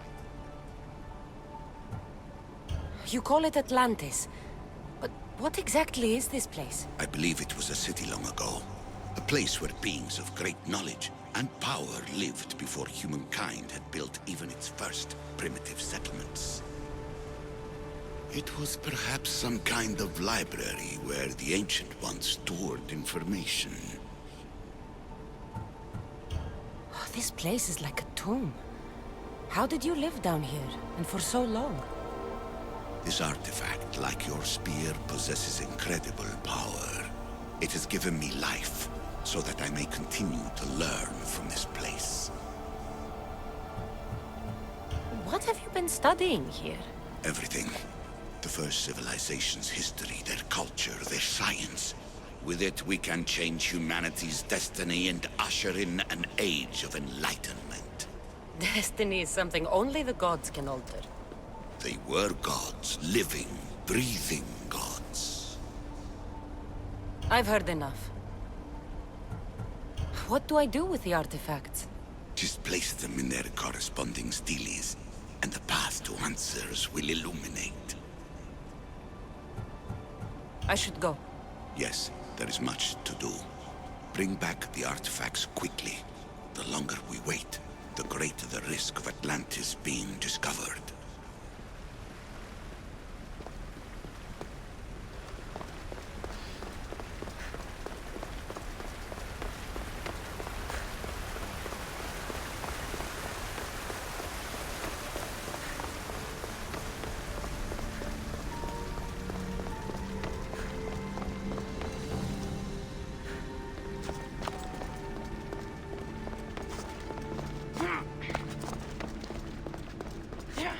You call it Atlantis, but what exactly is this place? I believe it was a city long ago. A place where beings of great knowledge and power lived before humankind had built even its first primitive settlements. It was perhaps some kind of library where the Ancient Ones stored information. Oh, this place is like a tomb. How did you live down here, and for so long? This artifact, like your spear, possesses incredible power. It has given me life, so that I may continue to learn from this place. What have you been studying here? Everything. The first civilization's history, their culture, their science. With it, we can change humanity's destiny and usher in an age of enlightenment. Destiny is something only the gods can alter. They were gods, living, breathing gods. I've heard enough. What do I do with the artifacts? Just place them in their corresponding steles, and the path to answers will illuminate. I should go. Yes, there is much to do. Bring back the artifacts quickly. The longer we wait, the greater the risk of Atlantis being discovered. Yeah.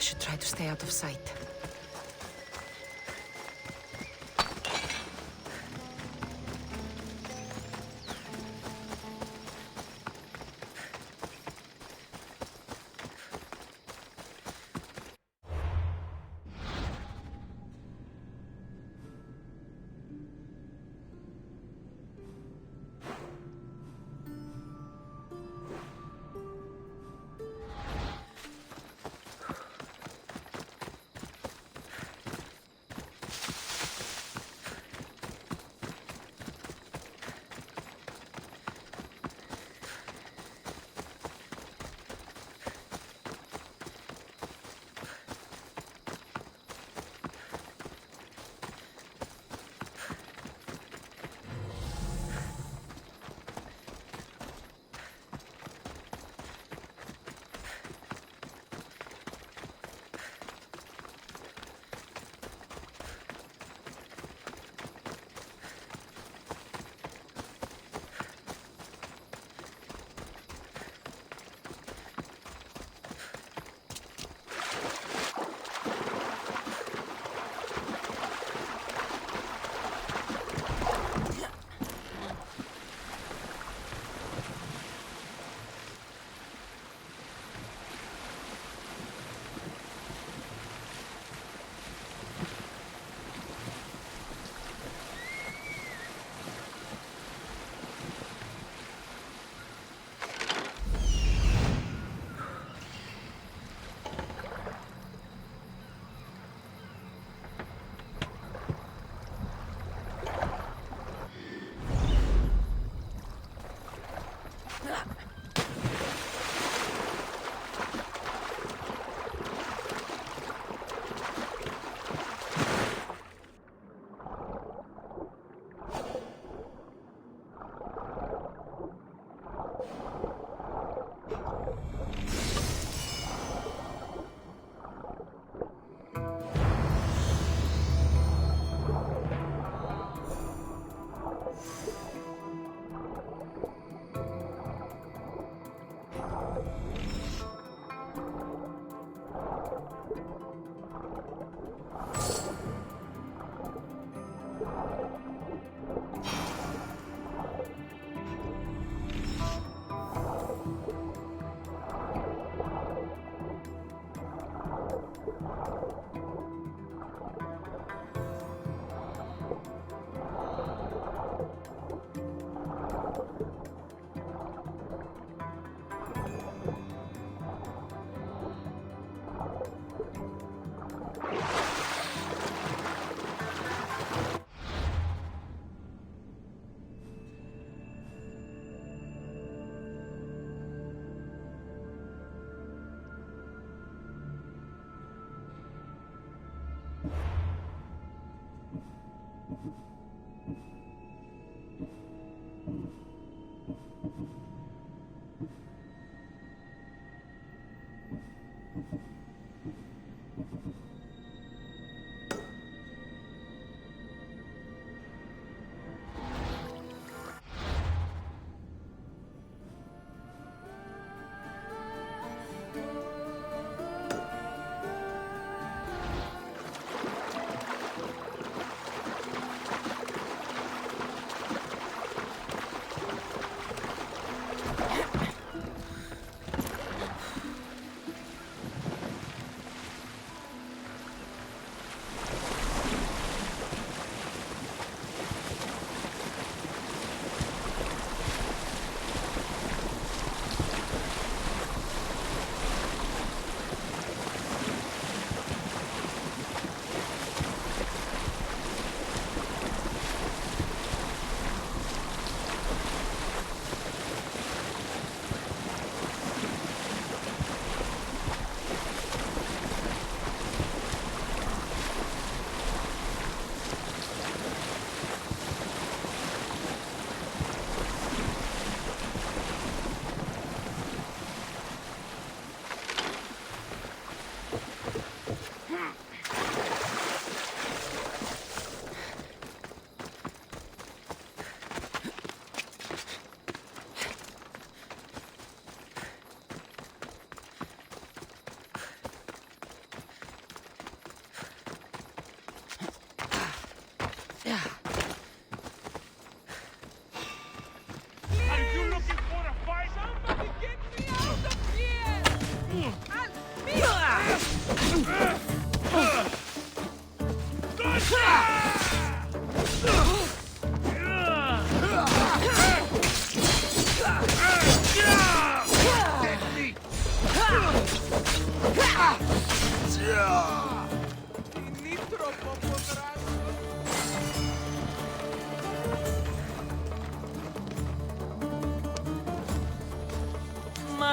should try to stay out of sight.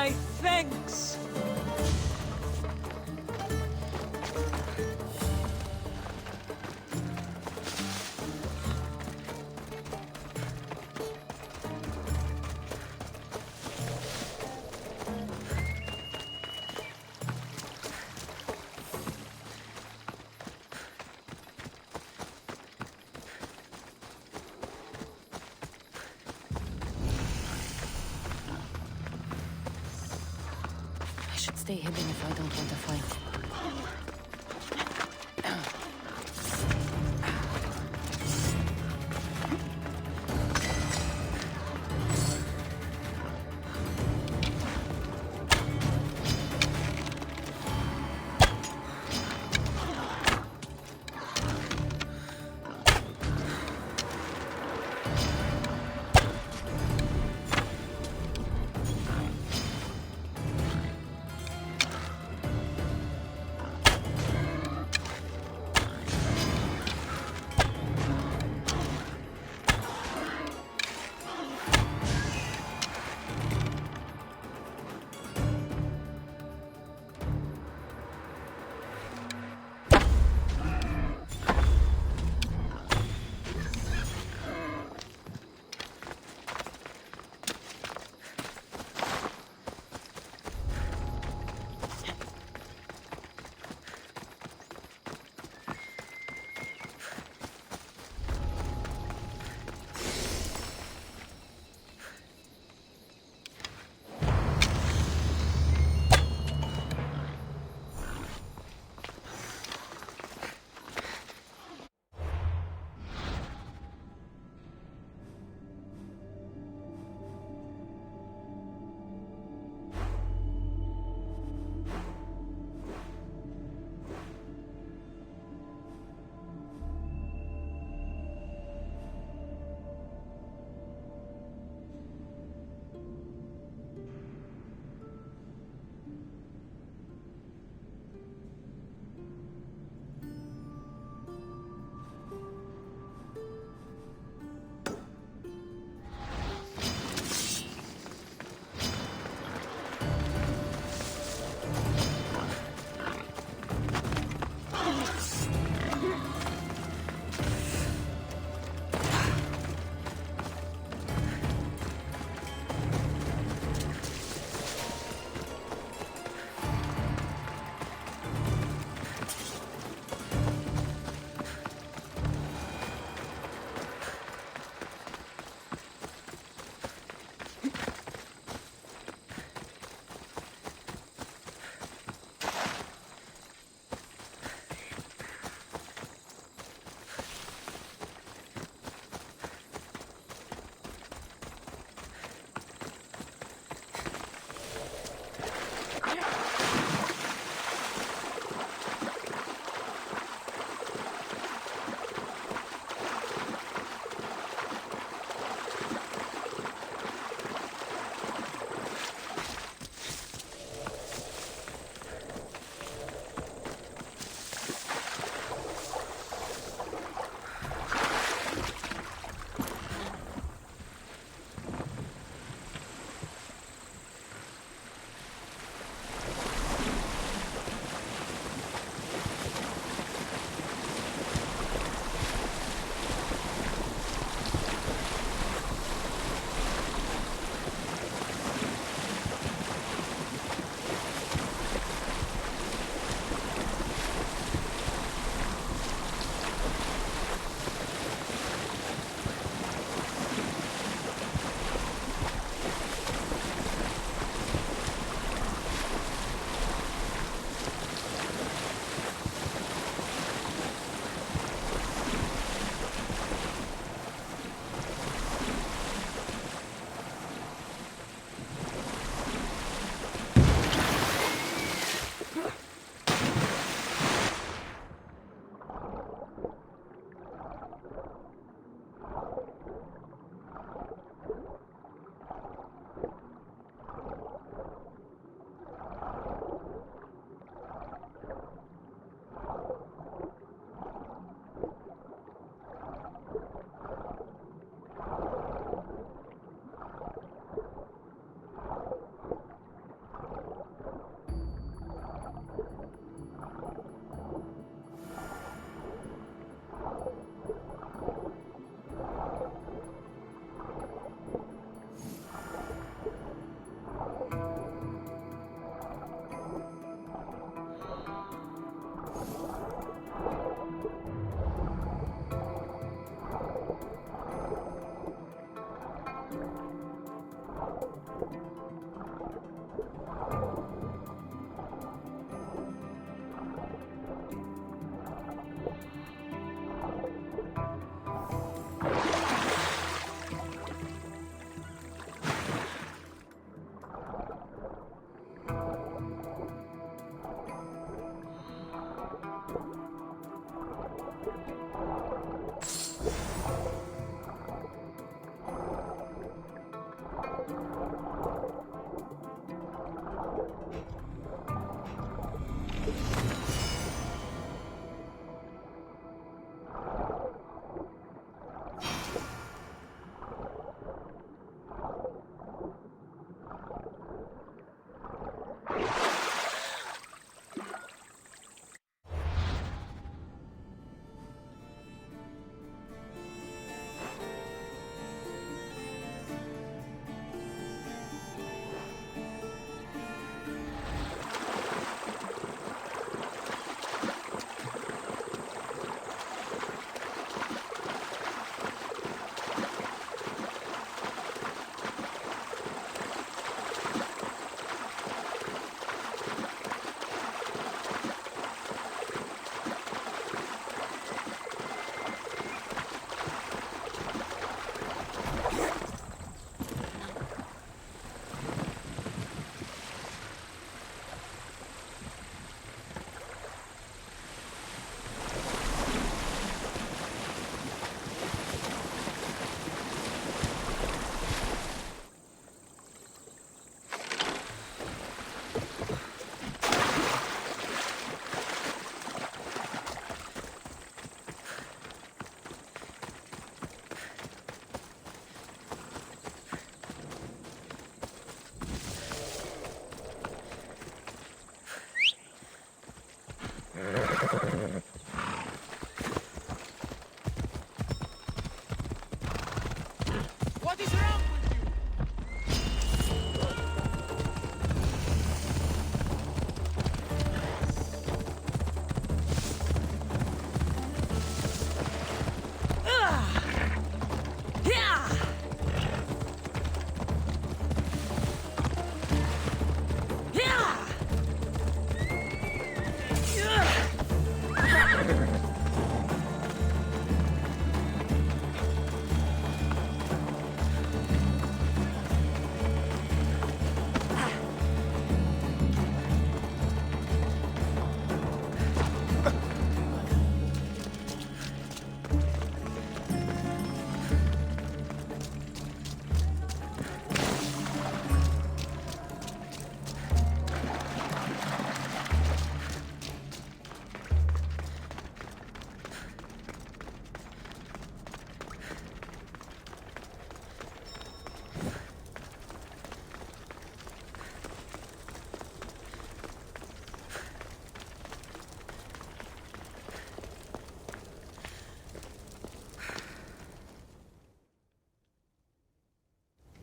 my thanks! I should stay hidden if I don't want to fight.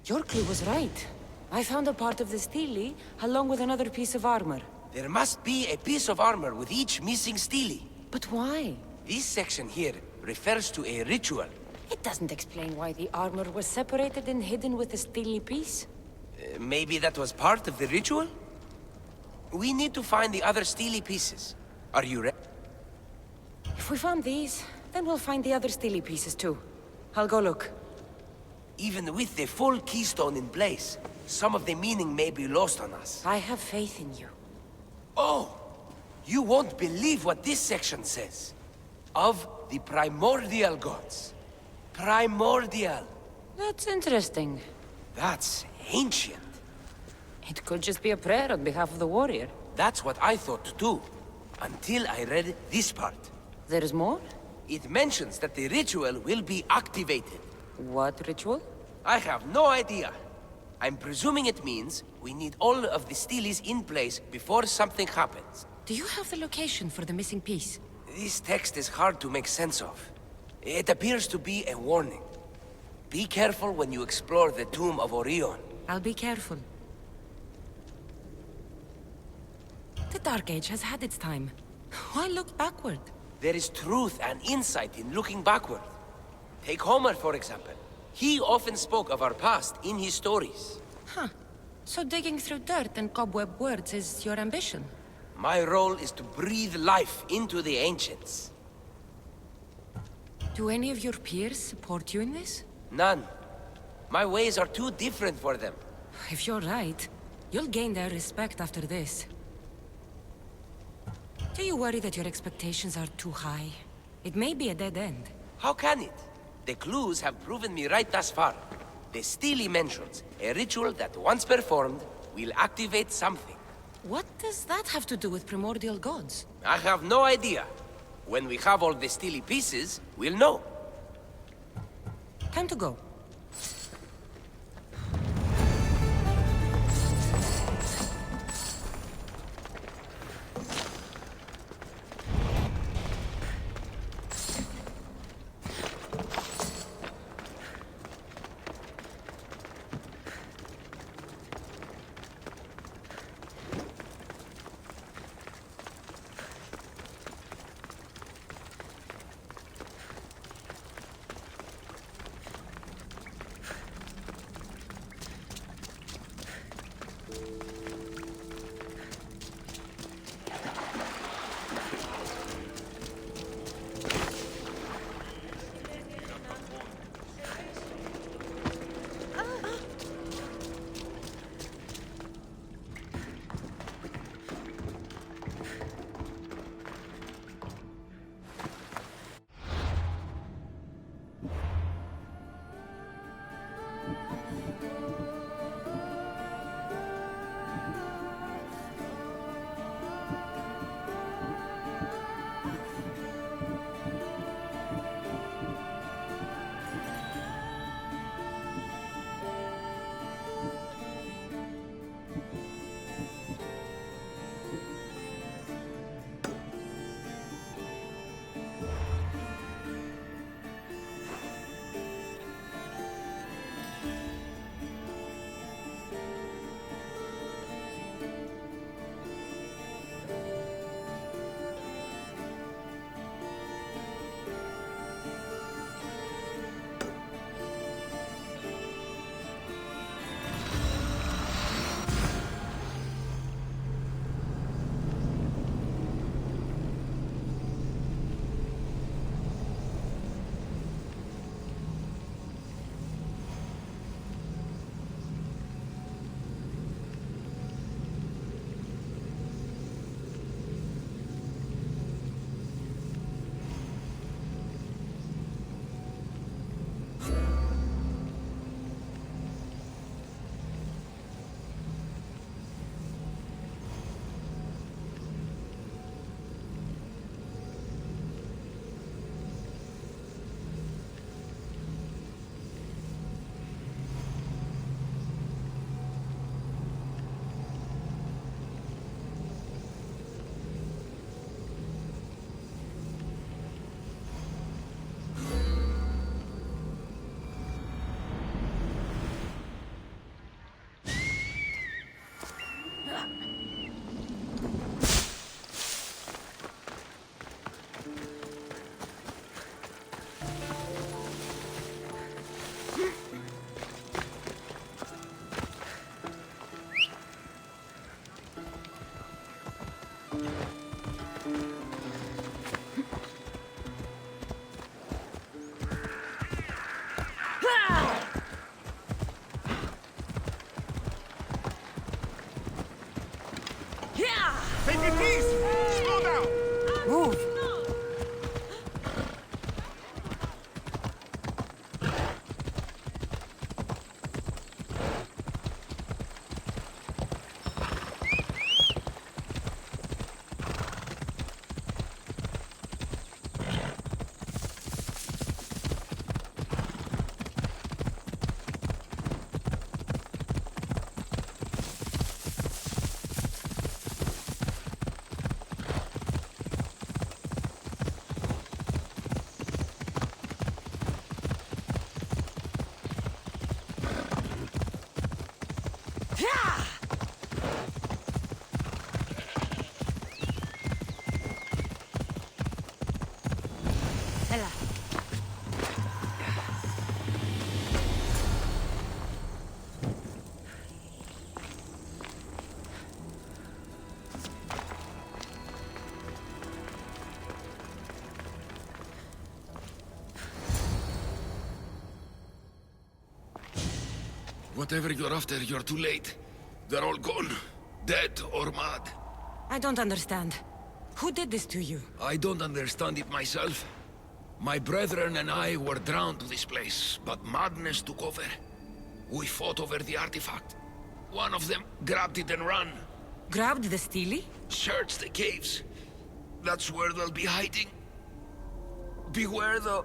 Your clue was right. I found a part of the stele, along with another piece of armor. There must be a piece of armor with each missing stele. But why? This section here refers to a ritual. It doesn't explain why the armor was separated and hidden with the stele piece. Maybe that was part of the ritual? We need to find the other stele pieces. Are you ready? If we found these, then we'll find the other stele pieces too. I'll go look. Even with the full keystone in place, some of the meaning may be lost on us. I have faith in you. Oh! You won't believe what this section says. Of the primordial gods. Primordial. That's interesting. That's ancient. It could just be a prayer on behalf of the warrior. That's what I thought too. Until I read this part. There's more? It mentions that the ritual will be activated. What ritual? I have no idea. I'm presuming it means we need all of the steles in place before something happens. Do you have the location for the missing piece? This text is hard to make sense of. It appears to be a warning. Be careful when you explore the tomb of Orion. I'll be careful. The Dark Age has had its time. Why look backward? There is truth and insight in looking backward. Take Homer, for example. He often spoke of our past in his stories. Huh. So digging through dirt and cobweb words is your ambition? My role is to breathe life into the ancients. Do any of your peers support you in this? None. My ways are too different for them. If you're right, you'll gain their respect after this. Do you worry that your expectations are too high? It may be a dead end. How can it? The clues have proven me right thus far. The stele mentions a ritual that once performed will activate something. What does that have to do with primordial gods? I have no idea. When we have all the stele pieces, we'll know. Time to go. Take it easy! Slow down! Move! Whatever you're after, you're too late. They're all gone. Dead or mad. I don't understand. Who did this to you? I don't understand it myself. My brethren and I were drawn to this place, but madness took over. We fought over the artifact. One of them grabbed it and ran. Grabbed the Steely? Search the caves. That's where they'll be hiding. Beware the...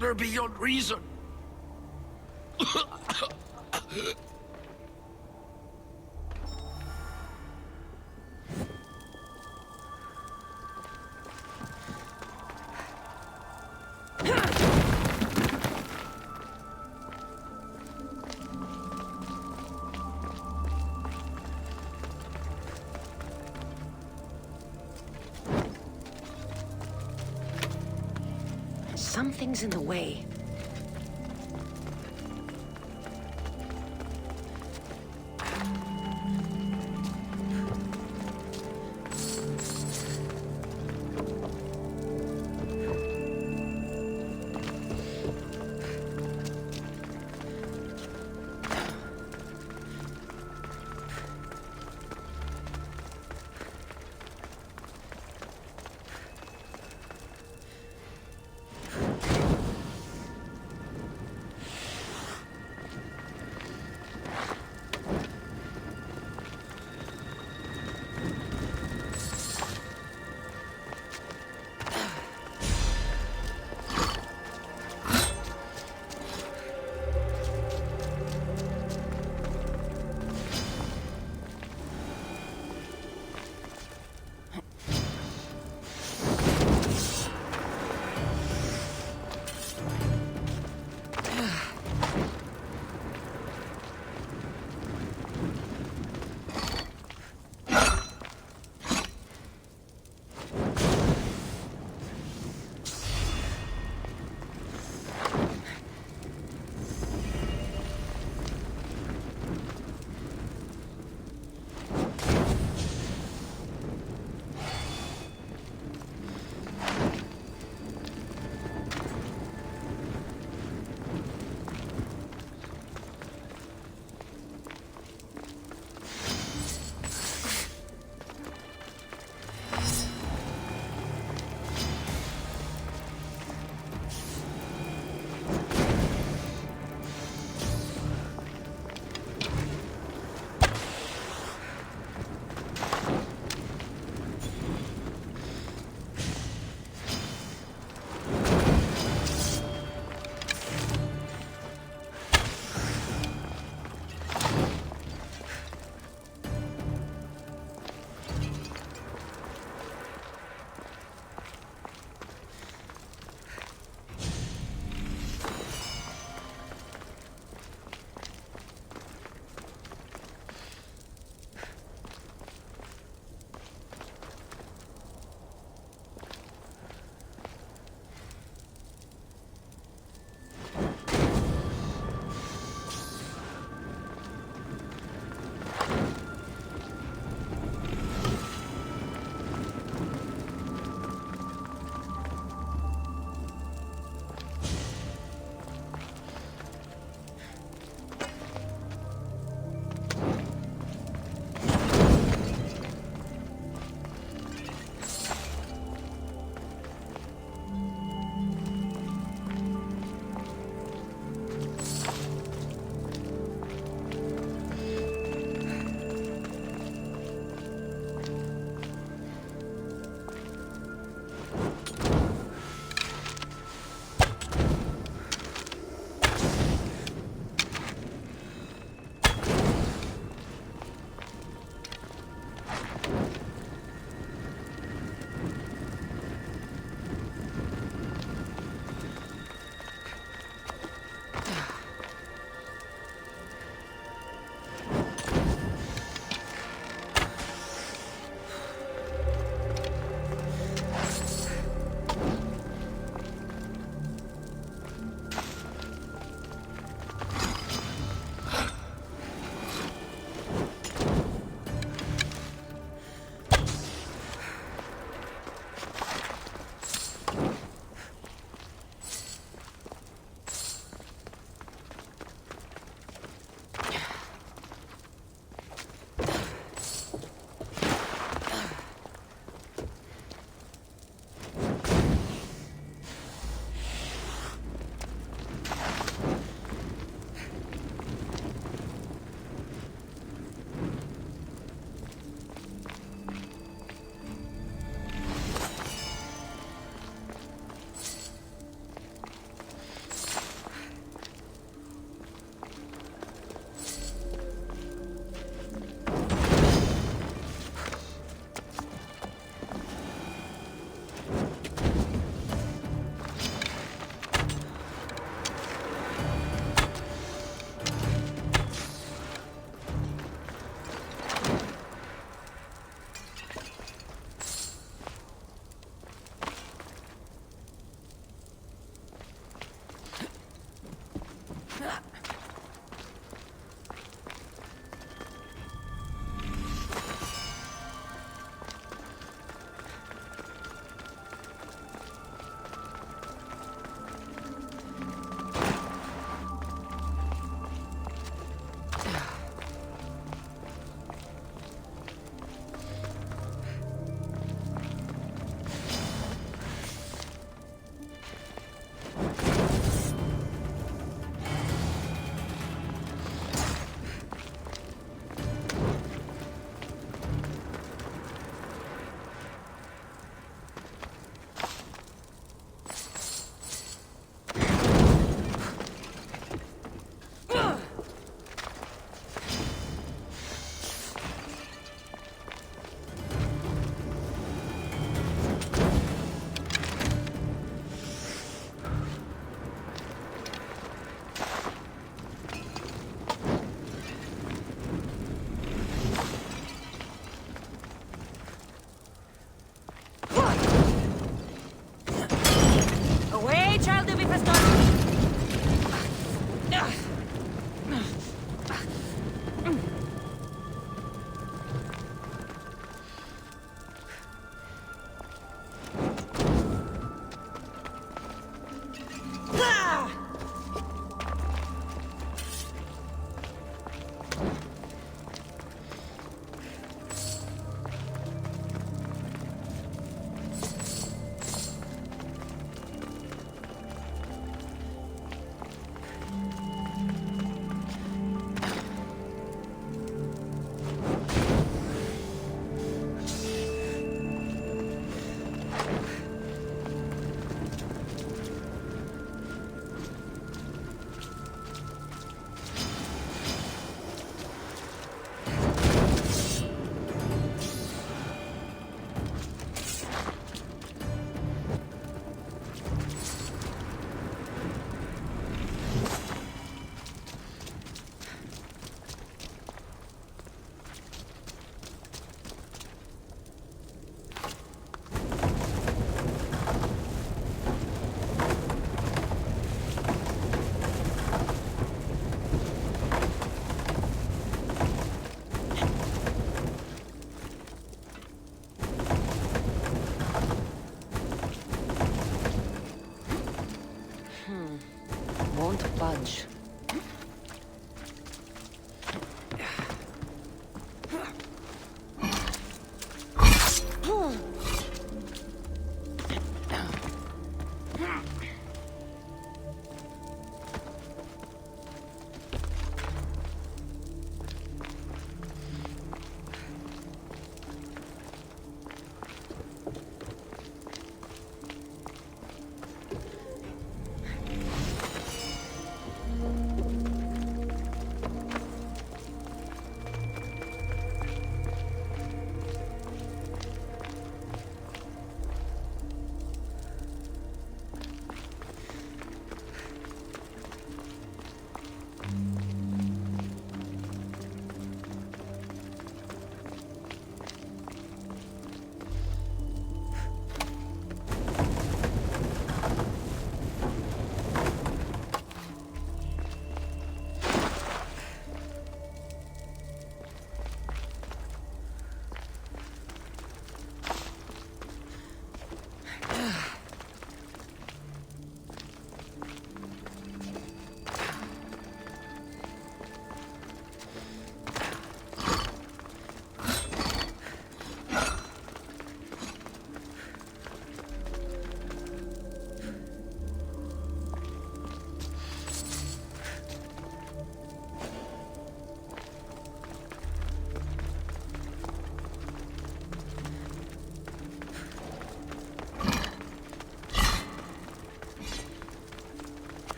They're beyond reason. Something's in the way.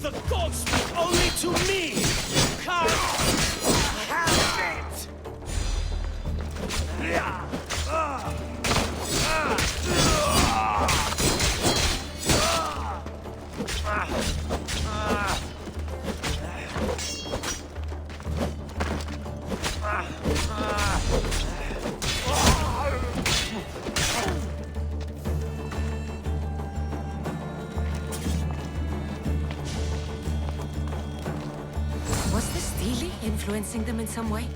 The gods speak only to me! Come! Have it! Was the Steely influencing them in some way?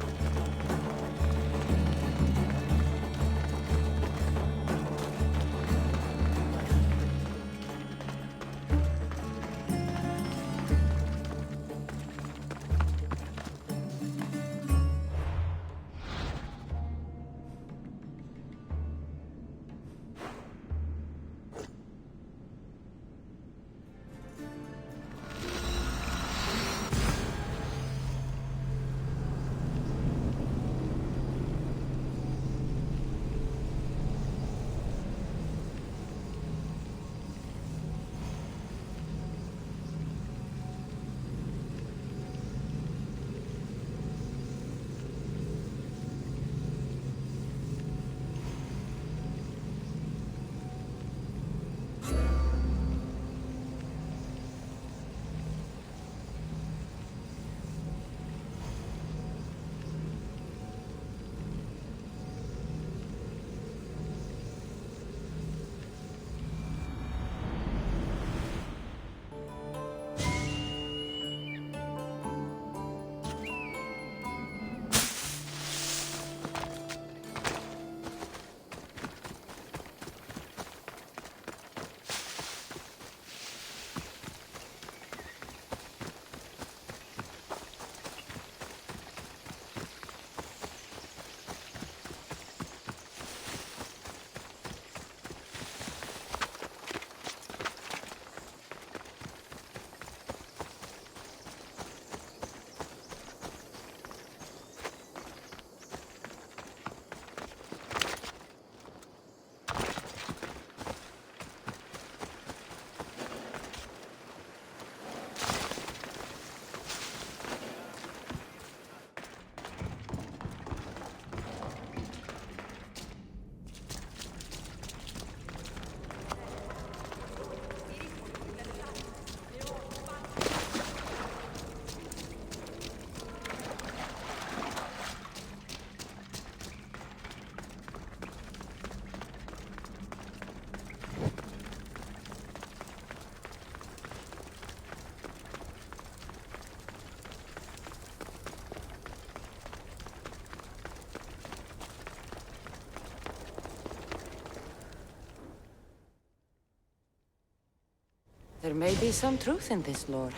There may be some truth in this lore.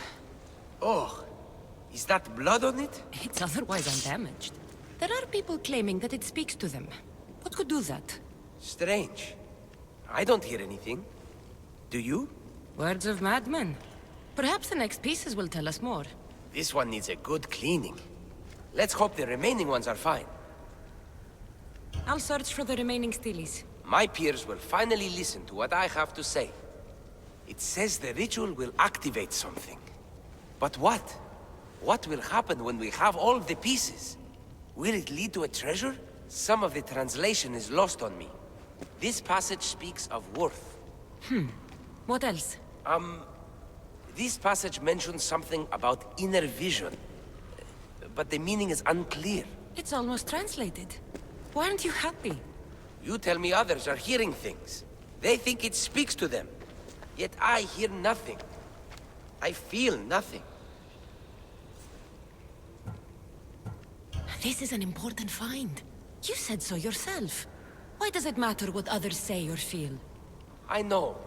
Oh, is that blood on it? It's otherwise undamaged. There are people claiming that it speaks to them. What could do that? Strange. I don't hear anything. Do you? Words of madmen. Perhaps the next pieces will tell us more. This one needs a good cleaning. Let's hope the remaining ones are fine. I'll search for the remaining Steelies. My peers will finally listen to what I have to say. It says the ritual will activate something. But what? What will happen when we have all the pieces? Will it lead to a treasure? Some of the translation is lost on me. This passage speaks of worth. What else? This passage mentions something about inner vision. But the meaning is unclear. It's almost translated. Why aren't you happy? You tell me others are hearing things. They think it speaks to them. Yet I hear nothing. I feel nothing. This is an important find. You said so yourself. Why does it matter what others say or feel? I know.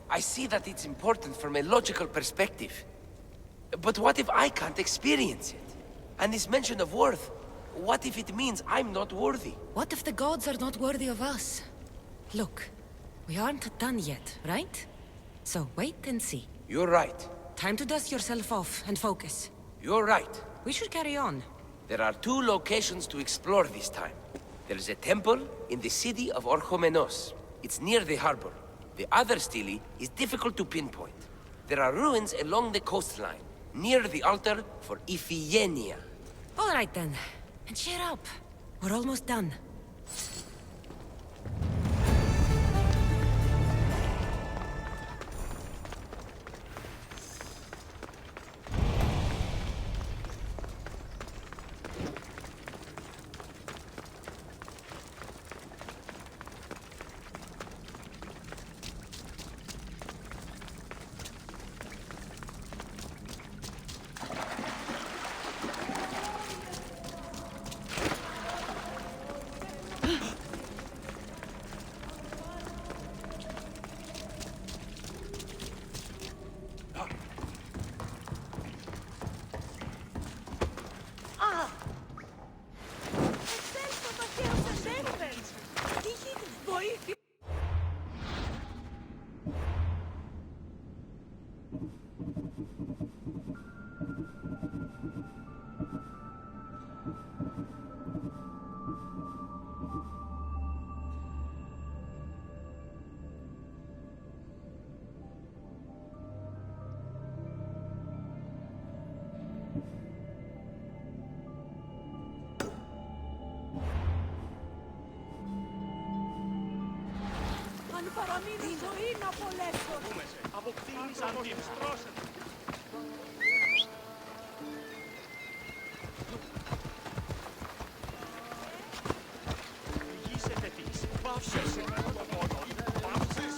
I see that it's important from a logical perspective. But what if I can't experience it? And this mention of worth, what if it means I'm not worthy? What if the gods are not worthy of us? Look, we aren't done yet, right? So wait and see. You're right. Time to dust yourself off and focus. You're right. We should carry on. There are 2 locations to explore this time. There is a temple in the city of Orchomenos. It's near the harbor. The other stele is difficult to pinpoint. There are ruins along the coastline, near the altar for Iphigenia. All right then. And cheer up. We're almost done. Αν παραμείνει ζωή να απολέσω. Αποκτήνεις αντιμστρώσετε. Υγίσετε της. Πάυσες. Πάυσες.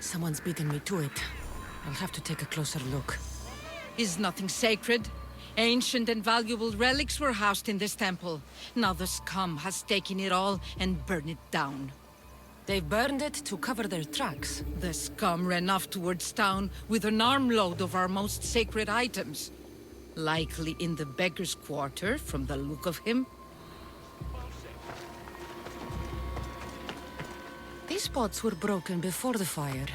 Someone's beaten me to it. I'll have to take a closer look. Is nothing sacred? Ancient and valuable relics were housed in this temple. Now the scum has taken it all and burned it down. They burned it to cover their tracks. The scum ran off towards town with an armload of our most sacred items. Likely in the beggar's quarter, from the look of him. These pots were broken before the fire.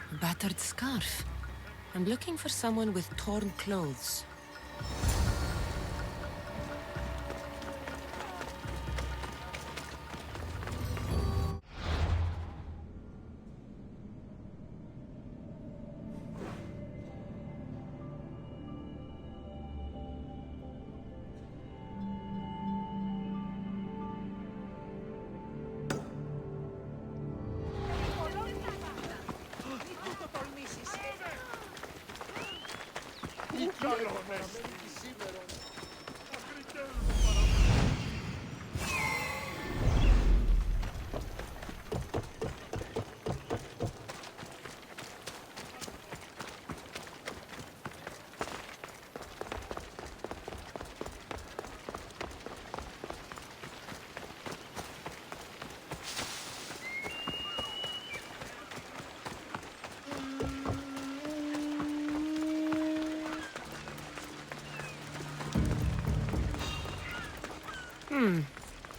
A battered scarf. I'm looking for someone with torn clothes.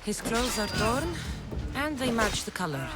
His clothes are torn, and they match the color.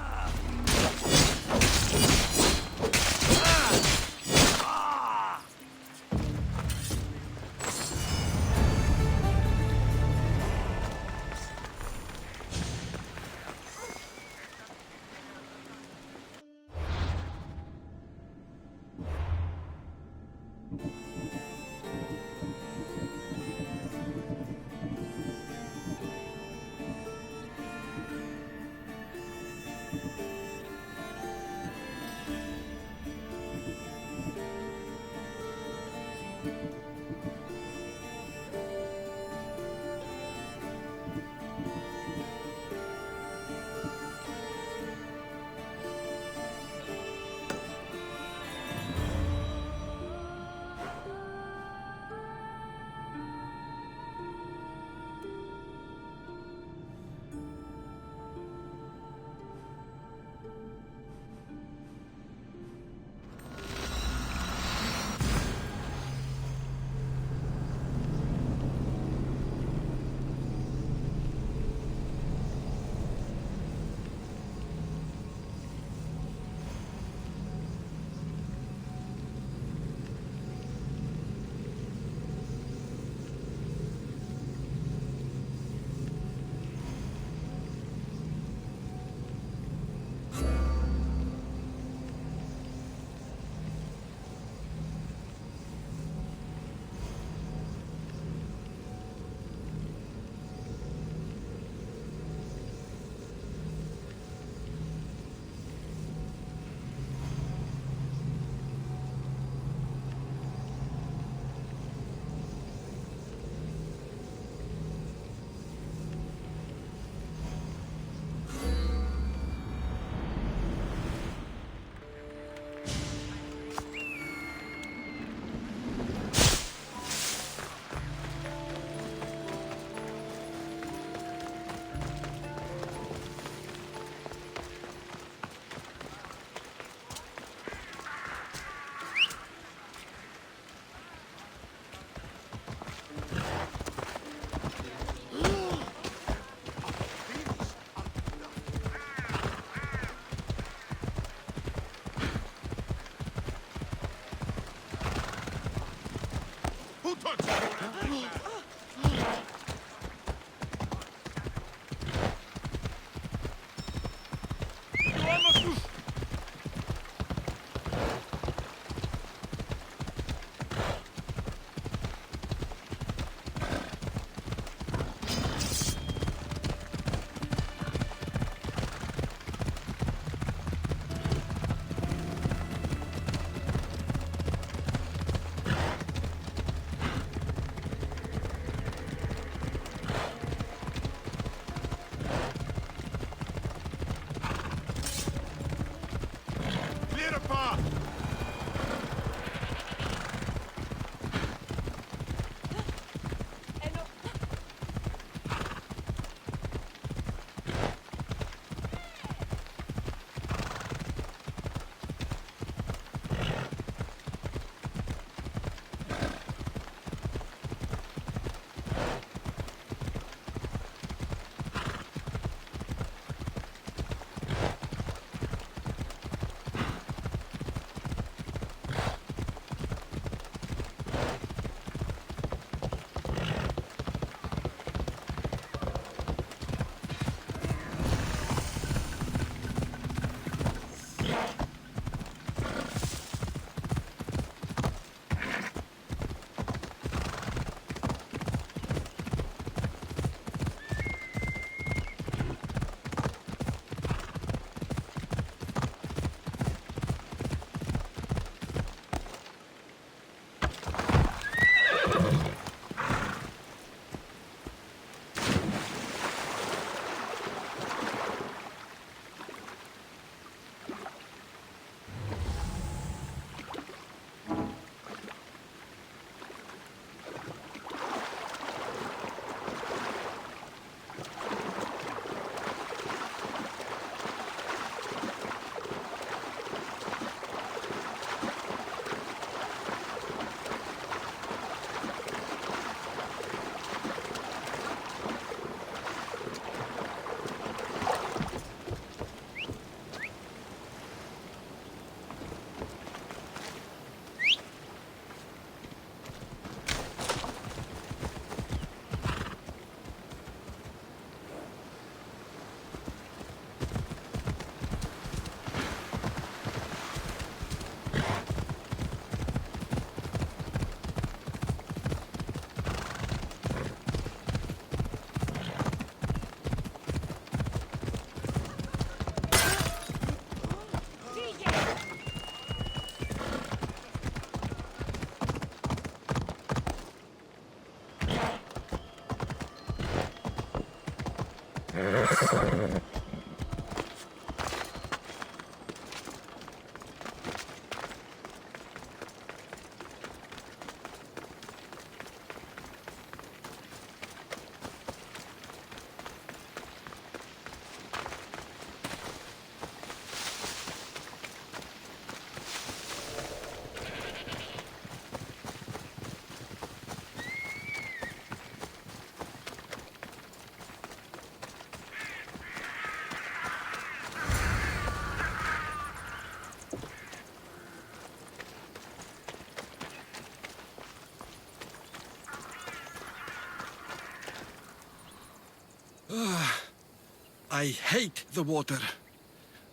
I hate the water.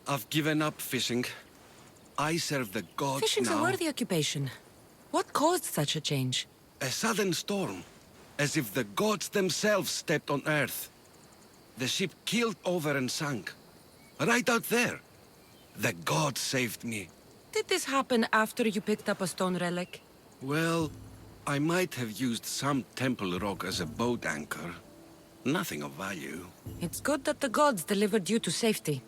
I've given up fishing. I serve the gods Fishing's now. a worthy occupation. What caused such a change? A sudden storm, as if the gods themselves stepped on Earth. The ship keeled over and sank. Right out there. The gods saved me. Did this happen after you picked up a stone relic? Well, I might have used some temple rock as a boat anchor. Nothing of value. It's good that the gods delivered you to safety.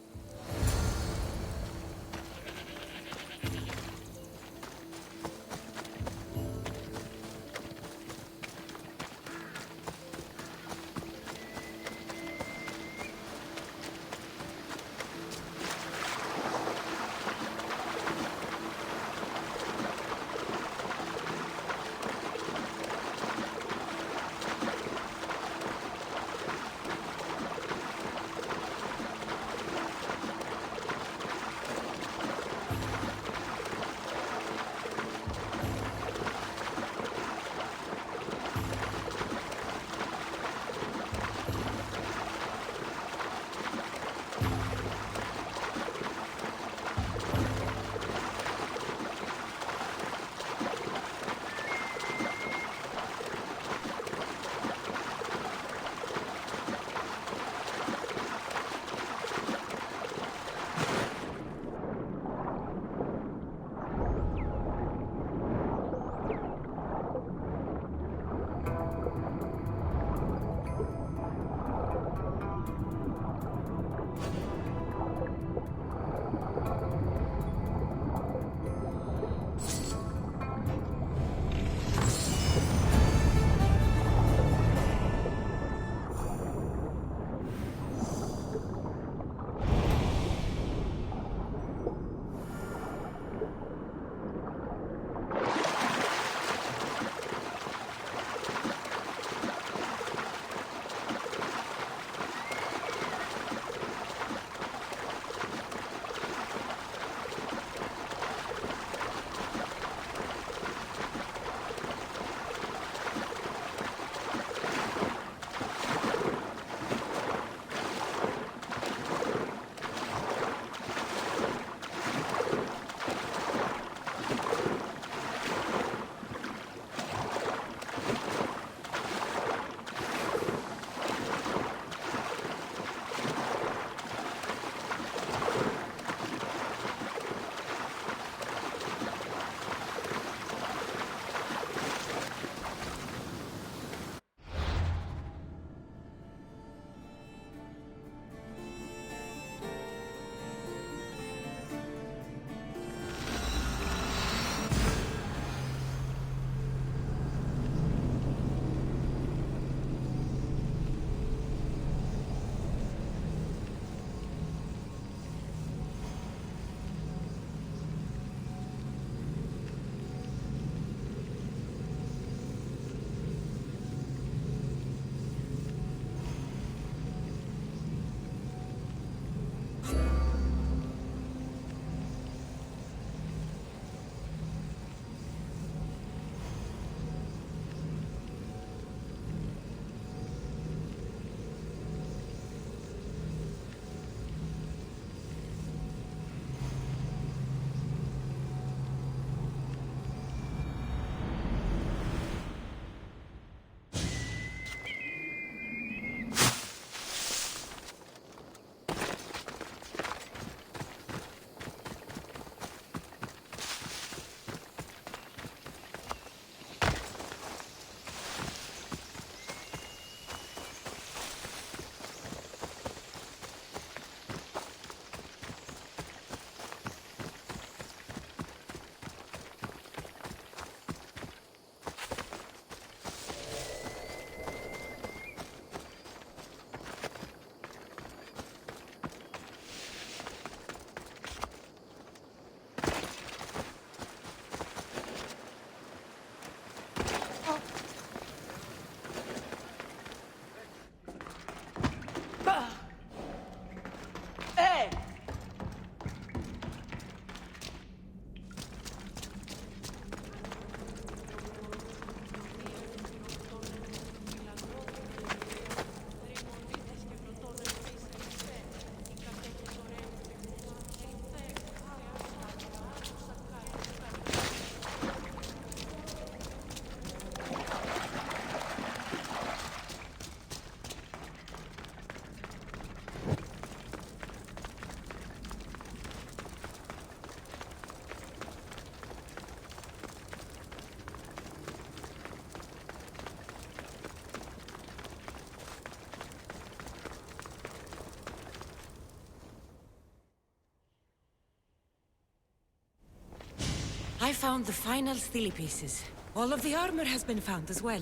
I found the final steely pieces. All of the armor has been found as well.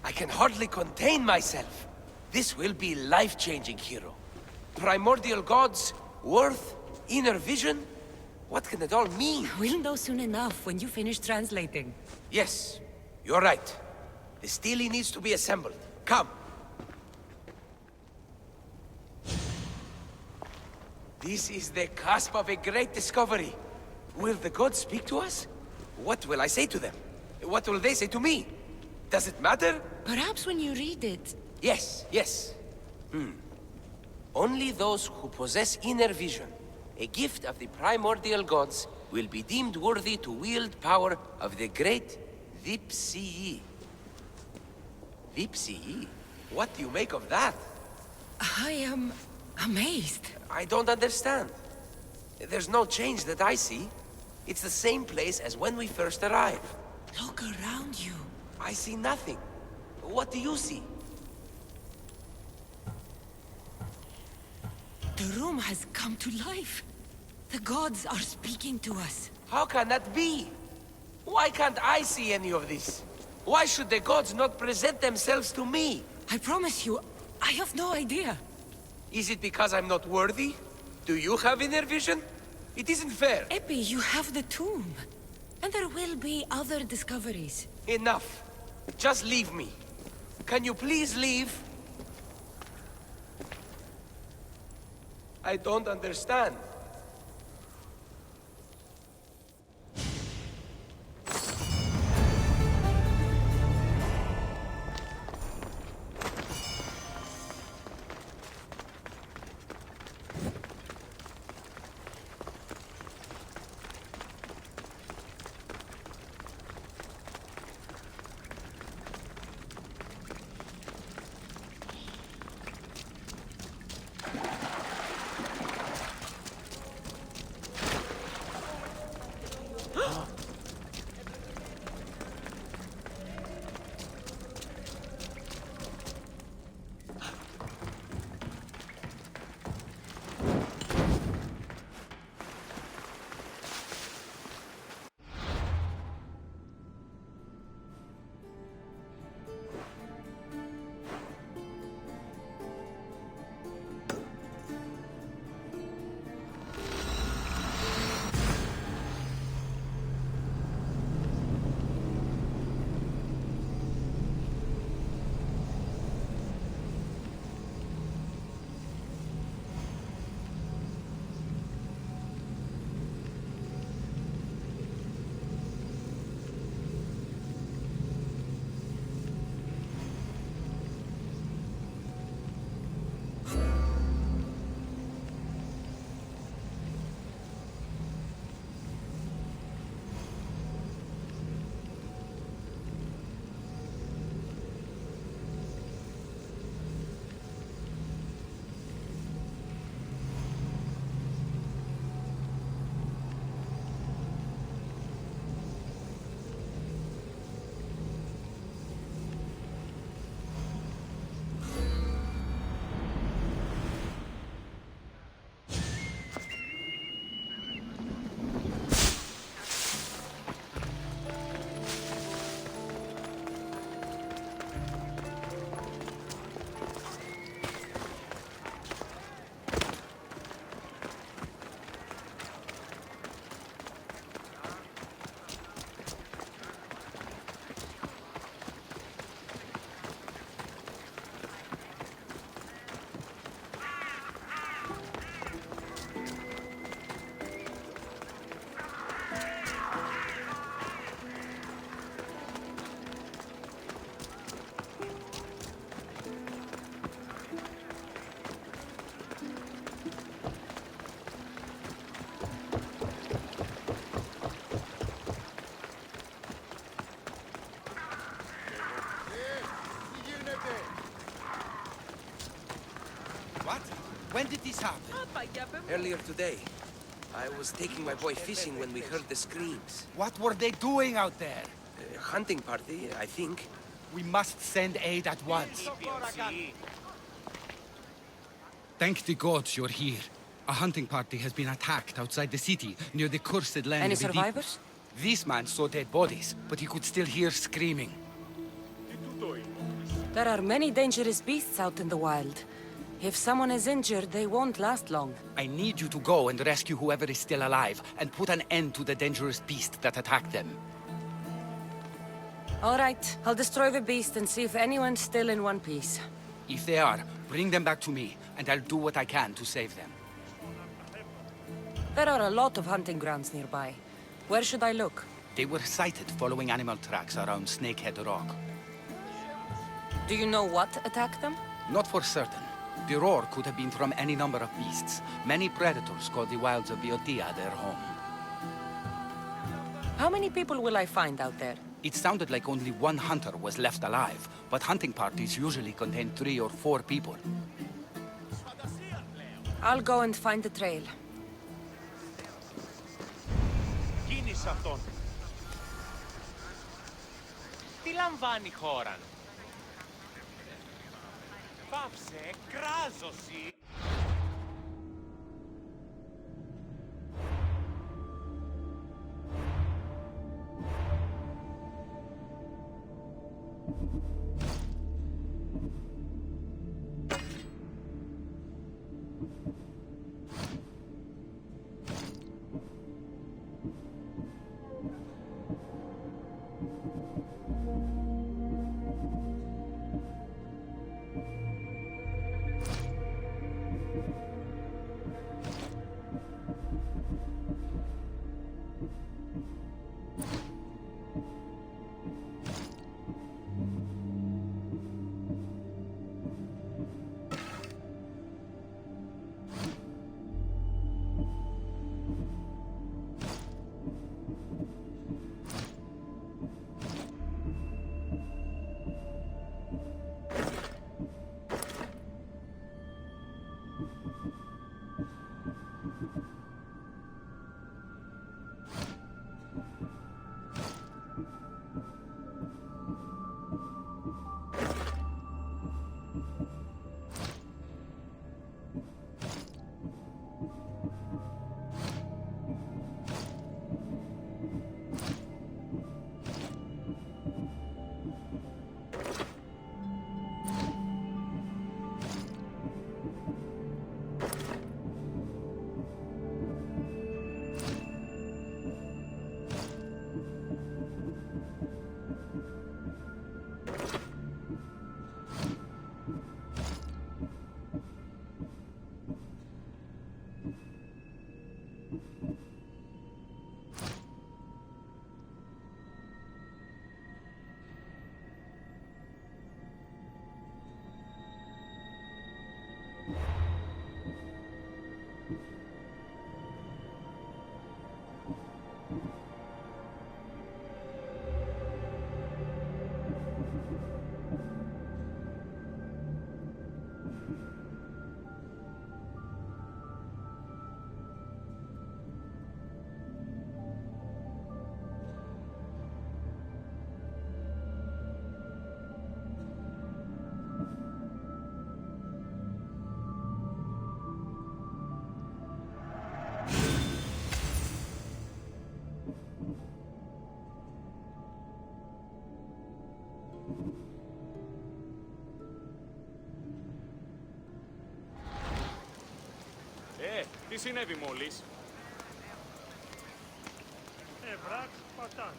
I can hardly contain myself. This will be life-changing, hero. Primordial gods, worth, inner vision. What can it all mean? We'll know soon enough when you finish translating. Yes, you're right. The Steely needs to be assembled. Come. This is the cusp of a great discovery. Will the gods speak to us? What will I say to them? What will they say to me? Does it matter? Perhaps when you read it... Yes, yes. Only those who possess inner vision, a gift of the primordial gods, will be deemed worthy to wield power of the great Vipsii. Vipsii? What do you make of that? I am... amazed. I don't understand. There's no change that I see. It's the same place as when we first arrived. Look around you. I see nothing. What do you see? The room has come to life. The gods are speaking to us. How can that be? Why can't I see any of this? Why should the gods not present themselves to me? I promise you, I have no idea. Is it because I'm not worthy? Do you have inner vision? It isn't fair. Epi, you have the tomb. And there will be other discoveries. Enough. Just leave me. Can you please leave? I don't understand. What? When did this happen? Earlier today. I was taking my boy fishing when we heard the screams. What were they doing out there? A hunting party, I think. We must send aid at once. Thank the gods you're here. A hunting party has been attacked outside the city, near the cursed land Any of Oedipus. survivors? This man saw dead bodies, but he could still hear screaming. There are many dangerous beasts out in the wild. If someone is injured, they won't last long. I need you to go and rescue whoever is still alive, and put an end to the dangerous beast that attacked them. All right, I'll destroy the beast and see if anyone's still in one piece. If they are, bring them back to me, and I'll do what I can to save them. There are a lot of hunting grounds nearby. Where should I look? They were sighted following animal tracks around Snakehead Rock. Do you know what attacked them? Not for certain. The roar could have been from any number of beasts. Many predators call the wilds of Boeotia their home. How many people will I find out there? It sounded like only one hunter was left alive, but hunting parties usually contain 3 or 4 people. I'll go and find the trail. Κίνησε αυτόν. Τι λαμβάνει χώραν. Πάψε, κράζωση. Τι συνέβη μόλις? Βράξ πατάν.